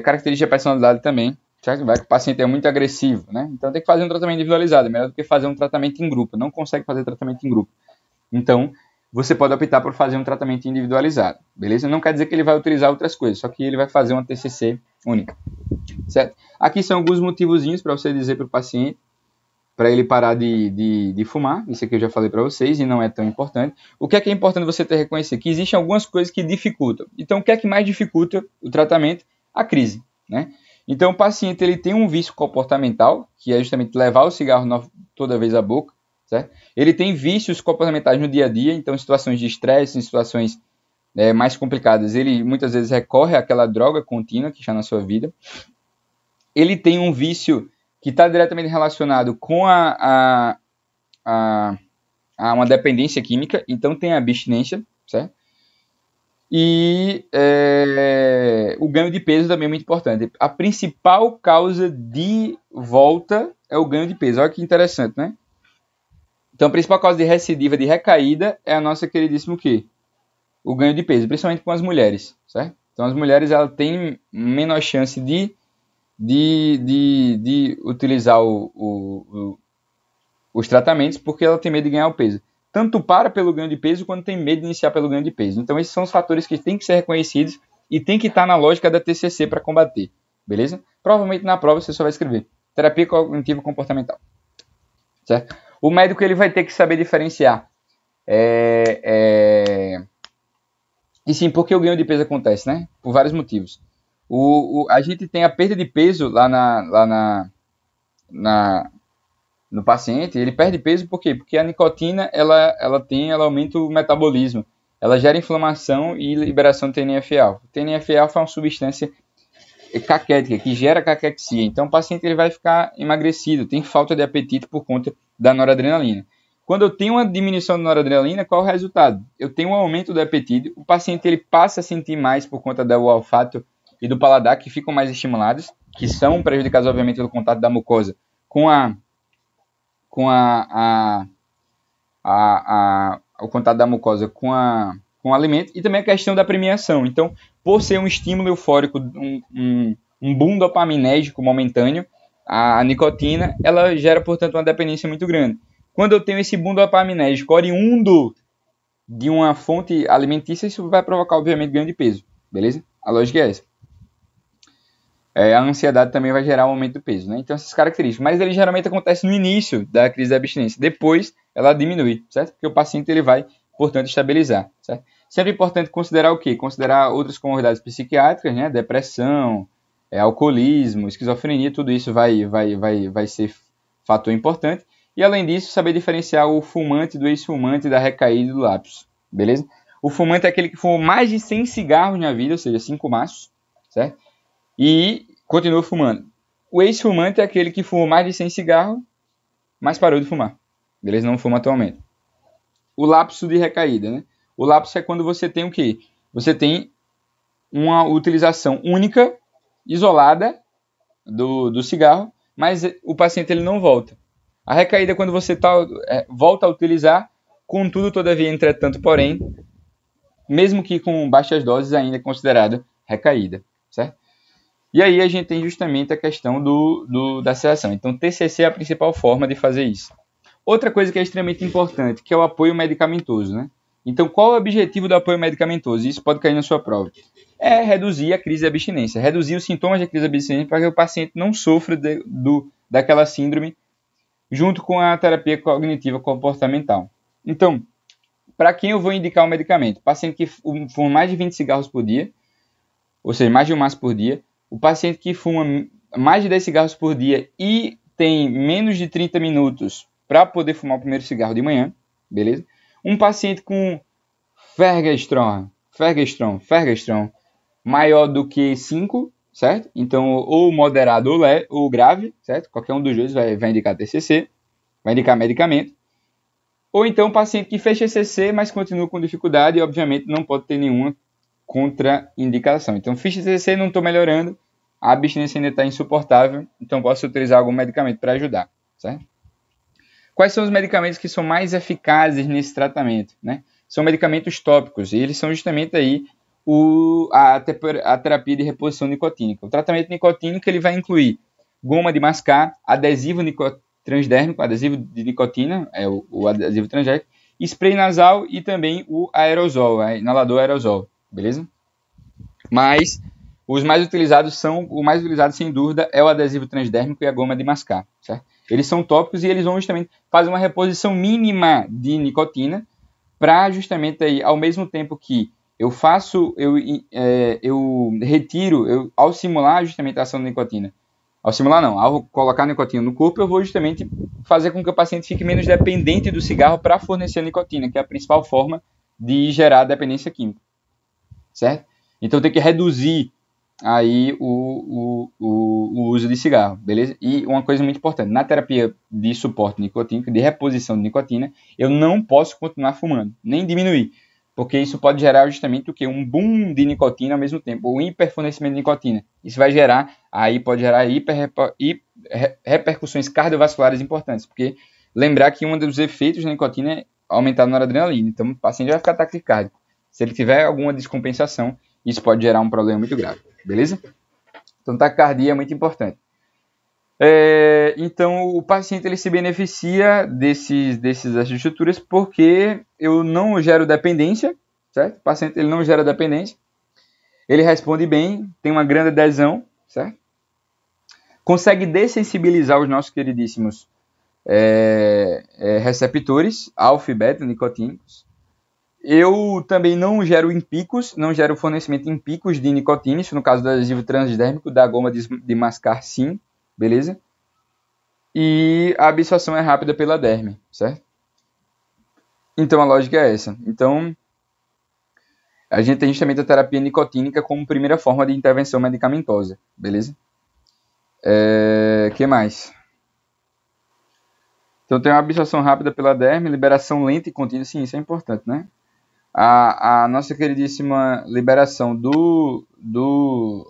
A: característica de personalidade também, certo? Vai que o paciente é muito agressivo, né? Então tem que fazer um tratamento individualizado, é melhor do que fazer um tratamento em grupo. Não consegue fazer tratamento em grupo. Então, você pode optar por fazer um tratamento individualizado, beleza? Não quer dizer que ele vai utilizar outras coisas, só que ele vai fazer uma TCC única, certo? Aqui são alguns motivozinhos para você dizer para o paciente, para ele parar de fumar. Isso aqui eu já falei para vocês e não é tão importante. O que é importante você ter reconhecer? Que existem algumas coisas que dificultam. Então, o que é que mais dificulta o tratamento? A crise, né? Então, o paciente ele tem um vício comportamental, que é justamente levar o cigarro toda vez à boca, certo? Ele tem vícios comportamentais no dia a dia, então em situações de estresse, em situações mais complicadas, ele muitas vezes recorre àquela droga contínua que está na sua vida. Ele tem um vício que está diretamente relacionado com a uma dependência química, então tem a abstinência, certo? E o ganho de peso também é muito importante. A principal causa de volta é o ganho de peso. Olha que interessante, né? Então, a principal causa de recidiva, de recaída, é a nossa queridíssima o quê? O ganho de peso, principalmente com as mulheres, certo? Então, as mulheres elas têm menor chance de utilizar os tratamentos porque ela tem medo de ganhar o peso. Tanto pelo ganho de peso, quanto tem medo de iniciar pelo ganho de peso. Então, esses são os fatores que têm que ser reconhecidos e tem que estar na lógica da TCC para combater, beleza? Provavelmente na prova você só vai escrever terapia cognitivo-comportamental, certo? O médico ele vai ter que saber diferenciar. E sim, por que o ganho de peso acontece, né? Por vários motivos. A gente tem a perda de peso lá no paciente, ele perde peso por quê? Porque a nicotina, ela aumenta o metabolismo, ela gera inflamação e liberação de TNF-alfa. O TNF-alfa é uma substância caquética, que gera caquexia. Então, o paciente ele vai ficar emagrecido, tem falta de apetite por conta da noradrenalina. Quando eu tenho uma diminuição da noradrenalina, qual é o resultado? Eu tenho um aumento do apetite, o paciente ele passa a sentir mais por conta do olfato e do paladar, que ficam mais estimulados, que são prejudicados, obviamente, pelo contato da mucosa com o contato da mucosa com o alimento, e também a questão da premiação. Então, por ser um estímulo eufórico, um boom dopaminérgico momentâneo, a nicotina, ela gera, portanto, uma dependência muito grande. Quando eu tenho esse boom dopaminérgico oriundo de uma fonte alimentícia, isso vai provocar, obviamente, ganho de peso, beleza? A lógica é essa. A ansiedade também vai gerar um aumento do peso, né? Então, essas características. Mas ele geralmente acontece no início da crise da abstinência. Depois, ela diminui, certo? Porque o paciente ele vai, portanto, estabilizar, certo? Sempre importante considerar o quê? Considerar outras comorbidades psiquiátricas, né? Depressão, alcoolismo, esquizofrenia, tudo isso vai ser fator importante. E, além disso, saber diferenciar o fumante do ex-fumante, da recaída e do lapso, beleza? O fumante é aquele que fumou mais de 100 cigarros na vida, ou seja, 5 maços, certo? E continua fumando. O ex-fumante é aquele que fumou mais de 100 cigarros, mas parou de fumar, beleza? Não fuma atualmente. O lapso de recaída, né? O lapso é quando você tem o quê? Você tem uma utilização única, isolada do cigarro, mas o paciente ele não volta. A recaída é quando você volta a utilizar, contudo, todavia, entretanto, porém, mesmo que com baixas doses, ainda é considerada recaída, certo? E aí a gente tem justamente a questão da sedação. Então, TCC é a principal forma de fazer isso. Outra coisa que é extremamente importante, que é o apoio medicamentoso, né? Então, qual é o objetivo do apoio medicamentoso? Isso pode cair na sua prova. É reduzir a crise de abstinência, reduzir os sintomas da crise de abstinência para que o paciente não sofra daquela síndrome junto com a terapia cognitiva comportamental. Então, para quem eu vou indicar o medicamento? Paciente que fuma mais de 20 cigarros por dia, ou seja, mais de um maço por dia. O paciente que fuma mais de 10 cigarros por dia e tem menos de 30 minutos para poder fumar o primeiro cigarro de manhã, beleza? Um paciente com Fergestrom maior do que 5, certo? Então, ou moderado ou grave, certo? Qualquer um dos dois vai indicar TCC, vai indicar medicamento. Ou então, paciente que fez TCC, mas continua com dificuldade e, obviamente, não pode ter nenhuma contraindicação. Então, fiz TCC, não estou melhorando, a abstinência ainda está insuportável, então posso utilizar algum medicamento para ajudar, certo? Quais são os medicamentos que são mais eficazes nesse tratamento, né? São medicamentos tópicos, e eles são justamente aí a terapia de reposição nicotínica. O tratamento nicotínico ele vai incluir goma de mascar, adesivo transdérmico, adesivo de nicotina, o adesivo transdérmico, spray nasal e também o aerosol, inalador aerosol, beleza? Mas o mais utilizado sem dúvida é o adesivo transdérmico e a goma de mascar, certo? Eles são tópicos e eles vão justamente fazer uma reposição mínima de nicotina para justamente aí, ao mesmo tempo que ao simular justamente a ação da nicotina. Ao simular não, ao colocar a nicotina no corpo, eu vou justamente fazer com que o paciente fique menos dependente do cigarro para fornecer a nicotina, que é a principal forma de gerar dependência química, certo? Então tem que reduzir aí o uso de cigarro, beleza? E uma coisa muito importante, na terapia de suporte nicotínico, de reposição de nicotina, eu não posso continuar fumando, nem diminuir, porque isso pode gerar justamente o quê? Um boom de nicotina ao mesmo tempo, ou hiperfornecimento de nicotina. Isso pode gerar repercussões cardiovasculares importantes, porque lembrar que um dos efeitos da nicotina é aumentar a noradrenalina, então o paciente vai ficar taquicárdico. Se ele tiver alguma descompensação, isso pode gerar um problema muito grave, beleza? Então, taquicardia é muito importante. Então, o paciente ele se beneficia dessas estruturas porque eu não gero dependência, certo? O paciente ele não gera dependência, ele responde bem, tem uma grande adesão, certo? Consegue dessensibilizar os nossos queridíssimos receptores alfa e beta nicotínicos. Eu também não gero fornecimento em picos de nicotina, isso no caso do adesivo transdérmico, da goma de mascar sim, beleza? E a absorção é rápida pela derme, certo? Então a lógica é essa. Então, a gente tem justamente a terapia nicotínica como primeira forma de intervenção medicamentosa, beleza? Que mais? Então tem uma absorção rápida pela derme, liberação lenta e contínua, sim, isso é importante, né? A nossa queridíssima liberação do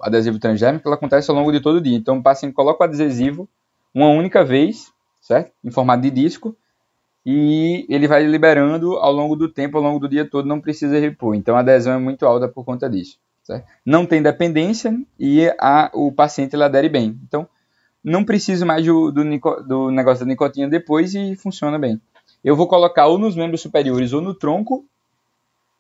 A: adesivo transdérmico, ela acontece ao longo de todo o dia. Então o paciente coloca o adesivo uma única vez, certo? Em formato de disco, e ele vai liberando ao longo do tempo, ao longo do dia todo, não precisa repor. Então a adesão é muito alta por conta disso, certo? Não tem dependência e o paciente ele adere bem. Então não preciso mais do negócio da nicotina depois e funciona bem. Eu vou colocar ou nos membros superiores ou no tronco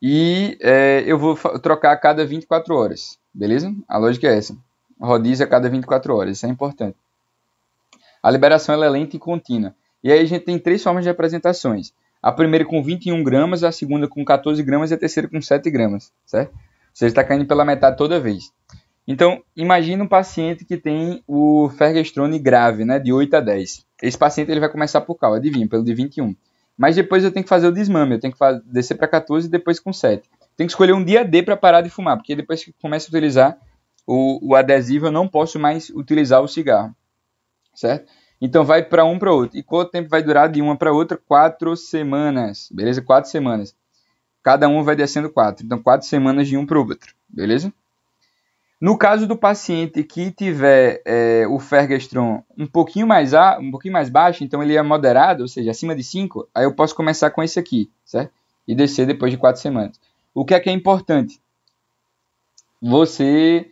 A: e eu vou trocar a cada 24 horas, beleza? A lógica é essa. Rodízio a cada 24 horas, isso é importante. A liberação ela é lenta e contínua. E aí a gente tem 3 formas de apresentações. A primeira com 21 gramas, a segunda com 14 gramas e a terceira com 7 gramas, certo? Você está caindo pela metade toda vez. Então, imagine um paciente que tem o fergestrone grave, né, de 8 a 10. Esse paciente ele vai começar por qual? Adivinha, pelo de 21. Mas depois eu tenho que fazer o desmame, eu tenho que descer para 14 e depois com 7. Tenho que escolher um dia D para parar de fumar, porque depois que começa a utilizar o adesivo, eu não posso mais utilizar o cigarro, certo? Então vai para um para outro. E quanto tempo vai durar de uma para outra? 4 semanas, beleza? 4 semanas. Cada um vai descendo 4. Então 4 semanas de um para o outro, beleza? No caso do paciente que tiver o fergestron um pouquinho mais baixo, então ele é moderado, ou seja, acima de 5, aí eu posso começar com esse aqui, certo? E descer depois de 4 semanas. O que é importante? Você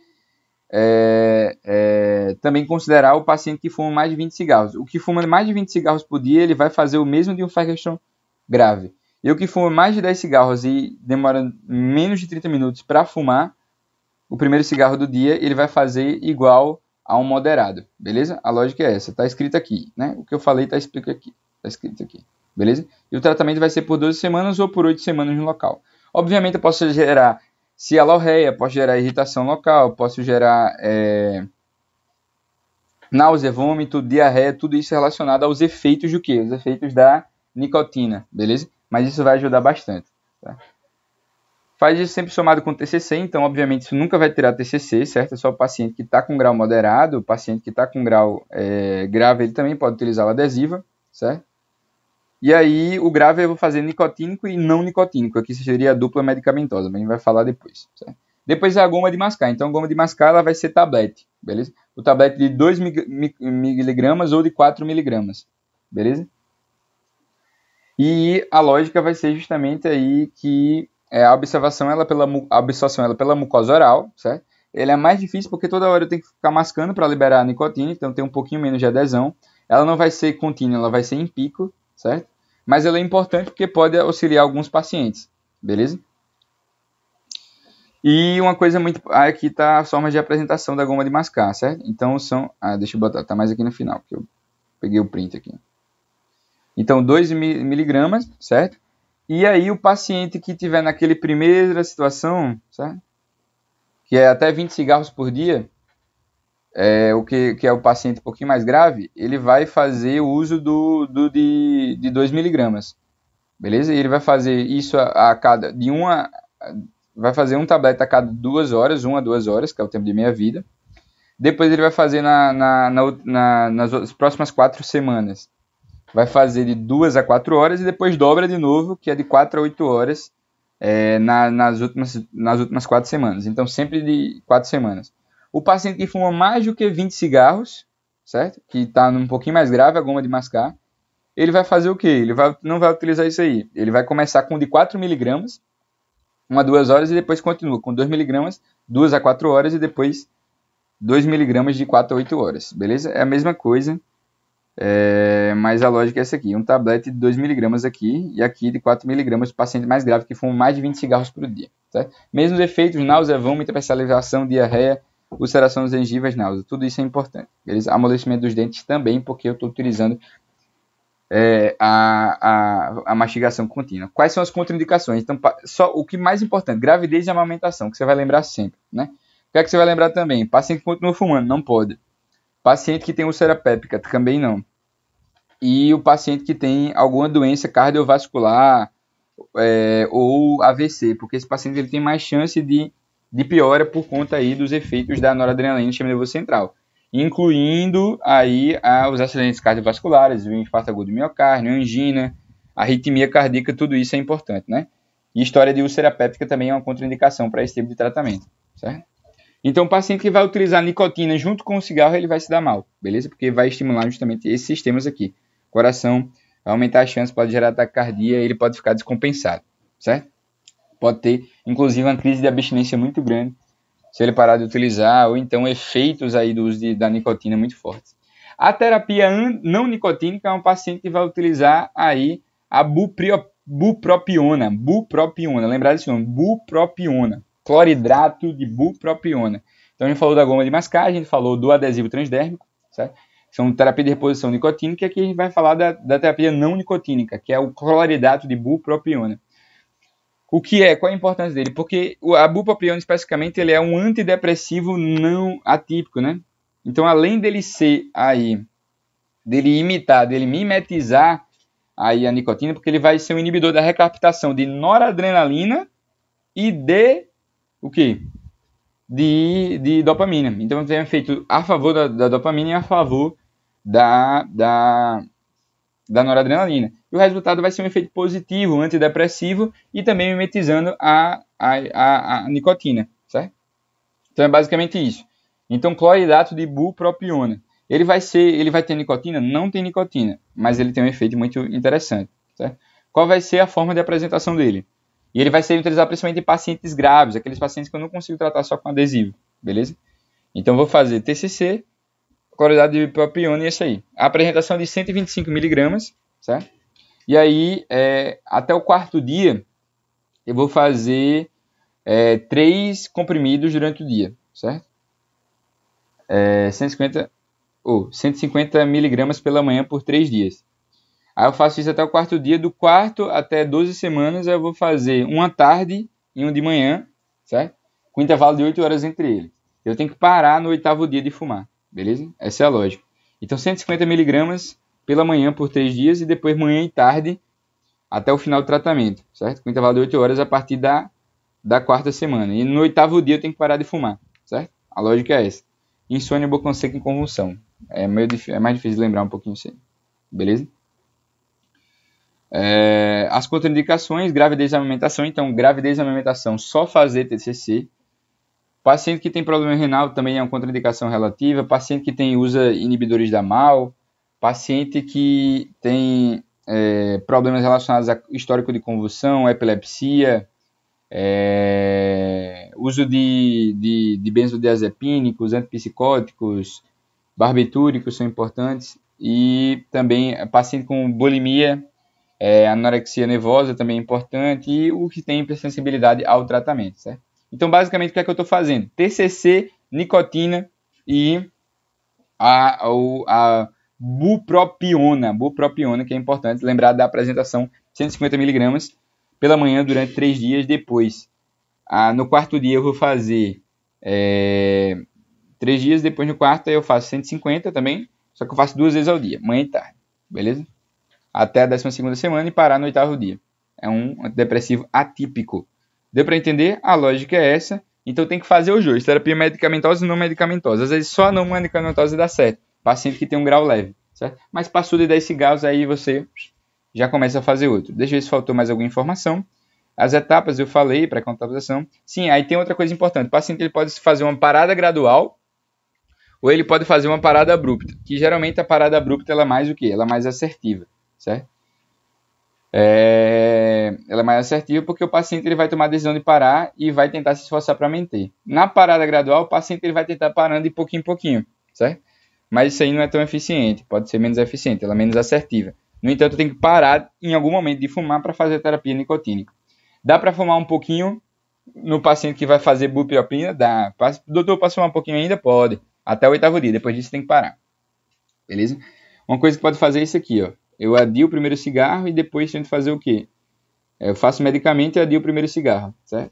A: também considerar o paciente que fuma mais de 20 cigarros. O que fuma mais de 20 cigarros por dia, ele vai fazer o mesmo de um fergestron grave. E o que fuma mais de 10 cigarros e demora menos de 30 minutos para fumar, o primeiro cigarro do dia, ele vai fazer igual a um moderado, beleza? A lógica é essa, tá escrito aqui, né? O que eu falei tá escrito aqui, beleza? E o tratamento vai ser por 12 semanas ou por 8 semanas no local. Obviamente eu posso gerar cialorreia, posso gerar irritação local, posso gerar náusea, vômito, diarreia, tudo isso relacionado aos efeitos do quê? Os efeitos da nicotina, beleza? Mas isso vai ajudar bastante, tá? Faz isso sempre somado com TCC, então obviamente isso nunca vai tirar TCC, certo? É só o paciente que está com grau moderado, o paciente que está com grau grave, ele também pode utilizar o adesivo, certo? E aí o grave eu vou fazer nicotínico e não nicotínico, aqui seria a dupla medicamentosa, mas a gente vai falar depois, certo? Depois é a goma de mascar, então a goma de mascar ela vai ser tablete, beleza? O tablete de 2 miligramas ou de 4 miligramas, beleza? E a lógica vai ser justamente aí que a absorção ela pela mucosa oral, certo? Ele é mais difícil porque toda hora eu tenho que ficar mascando para liberar a nicotina, então tem um pouquinho menos de adesão. Ela não vai ser contínua, ela vai ser em pico, certo? Mas ela é importante porque pode auxiliar alguns pacientes, beleza? E uma coisa muito... Aqui está as formas de apresentação da goma de mascar, certo? Então são... deixa eu botar, tá mais aqui no final, porque eu peguei o print aqui. Então 2 miligramas, certo? E aí o paciente que tiver naquele primeira situação, certo? Que é até 20 cigarros por dia, que é o paciente um pouquinho mais grave, ele vai fazer o uso de 2 miligramas, beleza? E ele vai fazer isso vai fazer um tablete a cada 2 horas, 1 a 2 horas, que é o tempo de meia-vida. Depois ele vai fazer nas próximas 4 semanas. Vai fazer de 2 a 4 horas e depois dobra de novo, que é de 4 a 8 horas nas últimas 4 semanas. Então, sempre de 4 semanas. O paciente que fuma mais do que 20 cigarros, certo? Que está um pouquinho mais grave, a goma de mascar, ele vai fazer o quê? Ele não vai utilizar isso aí. Ele vai começar com de 4 miligramas, 1 a 2 horas, e depois continua com 2 miligramas, 2 a 4 horas, e depois 2 miligramas de 4 a 8 horas. Beleza? É a mesma coisa. Mas a lógica é essa aqui, um tablete de 2 miligramas aqui e aqui de 4 miligramas para o paciente mais grave que fuma mais de 20 cigarros por dia, certo? Mesmos efeitos, náusea, vômito, hipersalivação, diarreia, ulceração das gengivas, náusea, tudo isso é importante, beleza? Amolecimento dos dentes também, porque eu estou utilizando a mastigação contínua. Quais são as contraindicações? Então, só o que mais importante, gravidez e amamentação, que você vai lembrar sempre, né? O que é que você vai lembrar também? Paciente que continua fumando, não pode. Paciente que tem úlcera péptica, também não. E o paciente que tem alguma doença cardiovascular ou AVC, porque esse paciente ele tem mais chance de piora por conta aí dos efeitos da noradrenalina no sistema nervoso central. incluindo aí os acidentes cardiovasculares, o infarto agudo do miocárdio, angina, arritmia cardíaca, tudo isso é importante, né? E história de úlcera péptica também é uma contraindicação para esse tipo de tratamento, certo? Então, o paciente que vai utilizar nicotina junto com o cigarro, ele vai se dar mal, beleza? Porque vai estimular justamente esses sistemas aqui. Coração, vai aumentar a chance, pode gerar taquicardia, ele pode ficar descompensado, certo? Pode ter, inclusive, uma crise de abstinência muito grande se ele parar de utilizar, ou então efeitos aí do uso da nicotina muito fortes. A terapia não nicotínica é um paciente que vai utilizar aí a bupropiona, lembrar desse nome, bupropiona, cloridrato de bupropiona. Então a gente falou da goma de mascar, a gente falou do adesivo transdérmico, certo? São terapia de reposição nicotínica, e aqui a gente vai falar da terapia não nicotínica, que é o cloridrato de bupropiona. O que é? Qual é a importância dele? Porque a bupropiona, especificamente, ele é um antidepressivo não atípico, né? Então, além dele ser aí, dele mimetizar aí a nicotina, porque ele vai ser um inibidor da recaptação de noradrenalina e de o quê? De dopamina. Então, tem um efeito a favor da dopamina e a favor da noradrenalina. E o resultado vai ser um efeito positivo, antidepressivo e também mimetizando a nicotina, certo? Então é basicamente isso. Então, cloridrato de bupropiona. Ele vai ter nicotina? Não tem nicotina, mas ele tem um efeito muito interessante, certo? Qual vai ser a forma de apresentação dele? E ele vai ser utilizado principalmente em pacientes graves, aqueles pacientes que eu não consigo tratar só com adesivo, beleza? Então, vou fazer TCC, cloridrato de bupropiona e isso aí. A apresentação de 125 mg, certo? E aí, até o quarto dia, eu vou fazer 3 comprimidos durante o dia, certo? 150 mg pela manhã por 3 dias. Aí eu faço isso até o quarto dia. Do quarto até 12 semanas, eu vou fazer uma tarde e um de manhã, certo? Com intervalo de 8 horas entre eles. Eu tenho que parar no 8º dia de fumar, beleza? Essa é a lógica. Então, 150 mg pela manhã por 3 dias e depois manhã e tarde até o final do tratamento, certo? Com intervalo de 8 horas a partir da 4ª semana. E no 8º dia eu tenho que parar de fumar, certo? A lógica é essa. Insônia, boca seca e convulsão. É mais difícil de lembrar um pouquinho isso aí, beleza? As contraindicações, gravidez e amamentação. Então, gravidez e amamentação, só fazer TCC. Paciente que tem problema renal também é uma contraindicação relativa. Paciente que usa inibidores da MAO. Paciente que tem problemas relacionados a histórico de convulsão, epilepsia, uso de benzodiazepínicos, antipsicóticos, barbitúricos são importantes. E também paciente com bulimia, anorexia nervosa também é importante. E o que tem hipersensibilidade ao tratamento, certo? Então, basicamente, o que é que eu estou fazendo? TCC, nicotina e a bupropiona, que é importante lembrar da apresentação 150 mg pela manhã durante 3 dias. Depois, no quarto dia eu vou fazer 3 dias, depois no quarto eu faço 150 também, só que eu faço 2 vezes ao dia, manhã e tarde, beleza? Até a 12ª semana e parar no 8º dia. É um antidepressivo atípico. Deu para entender? A lógica é essa. Então tem que fazer os dois, terapia medicamentosa e não medicamentosa. Às vezes só a não medicamentosa dá certo, paciente que tem um grau leve, certo? Mas passou de 10 cigarros, aí você já começa a fazer outro. Deixa eu ver se faltou mais alguma informação. As etapas eu falei, pré-contabilização. Sim, aí tem outra coisa importante. O paciente ele pode fazer uma parada gradual ou ele pode fazer uma parada abrupta, que geralmente a parada abrupta ela é mais o quê? Ela é mais assertiva, certo? Ela é mais assertiva porque o paciente ele vai tomar a decisão de parar e vai tentar se esforçar para manter. Na parada gradual, o paciente ele vai tentar parando de pouquinho em pouquinho, certo? Mas isso aí não é tão eficiente, pode ser menos eficiente, ela é menos assertiva. No entanto, tem que parar em algum momento de fumar para fazer terapia nicotínica. Dá para fumar um pouquinho no paciente que vai fazer bupropiona? Dá. Doutor, posso fumar um pouquinho ainda? Pode. Até o 8º dia, depois disso tem que parar. Beleza? Uma coisa que pode fazer é isso aqui, ó. Eu adio o primeiro cigarro e depois tento fazer o quê? Eu faço medicamento e adio o primeiro cigarro, certo?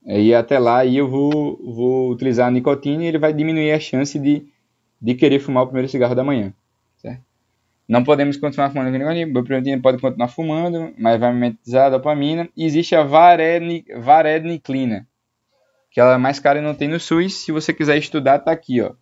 A: E até lá aí eu vou utilizar a nicotina e ele vai diminuir a chance de querer fumar o primeiro cigarro da manhã, certo? Não podemos continuar fumando nicotina, o nicotina pode continuar fumando, mas vai mimetizar a dopamina. E existe a vareniclina, que ela é mais cara e não tem no SUS. Se você quiser estudar, tá aqui, ó.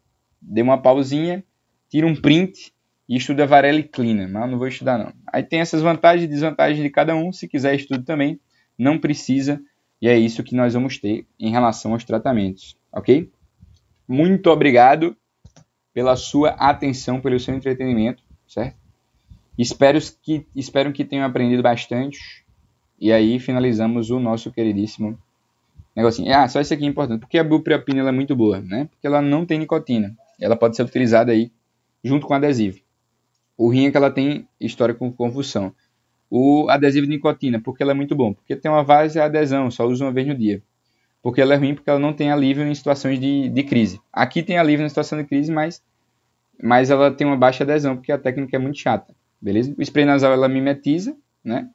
A: dê uma pausinha, tira um print e estuda variclina, mas eu não vou estudar não. Aí tem essas vantagens e desvantagens de cada um, se quiser estudo também, não precisa, e é isso que nós vamos ter em relação aos tratamentos, ok? Muito obrigado pela sua atenção, pelo seu entretenimento, certo? Espero que tenham aprendido bastante, e aí finalizamos o nosso queridíssimo negocinho. Só isso aqui é importante, porque a bupropiona ela é muito boa, né? Porque ela não tem nicotina, ela pode ser utilizada aí junto com adesivo. O rim é que ela tem história com convulsão. O adesivo de nicotina, porque ela é muito bom, porque tem uma base adesão, só usa uma vez no dia. Porque ela é ruim, porque ela não tem alívio em situações de crise. Aqui tem alívio na situação de crise, mas ela tem uma baixa adesão, porque a técnica é muito chata, beleza? O spray nasal ela mimetiza, né?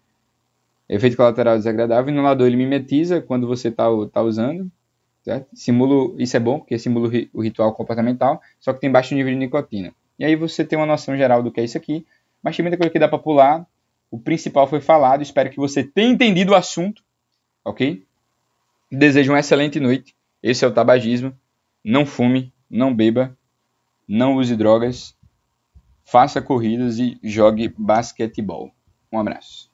A: Efeito colateral desagradável. O inalador ele mimetiza quando você tá usando, certo? Isso é bom, porque simula o ritual comportamental, só que tem baixo nível de nicotina. E aí você tem uma noção geral do que é isso aqui, mas tem muita coisa que dá para pular. O principal foi falado, espero que você tenha entendido o assunto, ok? Desejo uma excelente noite. Esse é o tabagismo. Não fume, não beba, não use drogas, faça corridas e jogue basquetebol. Um abraço.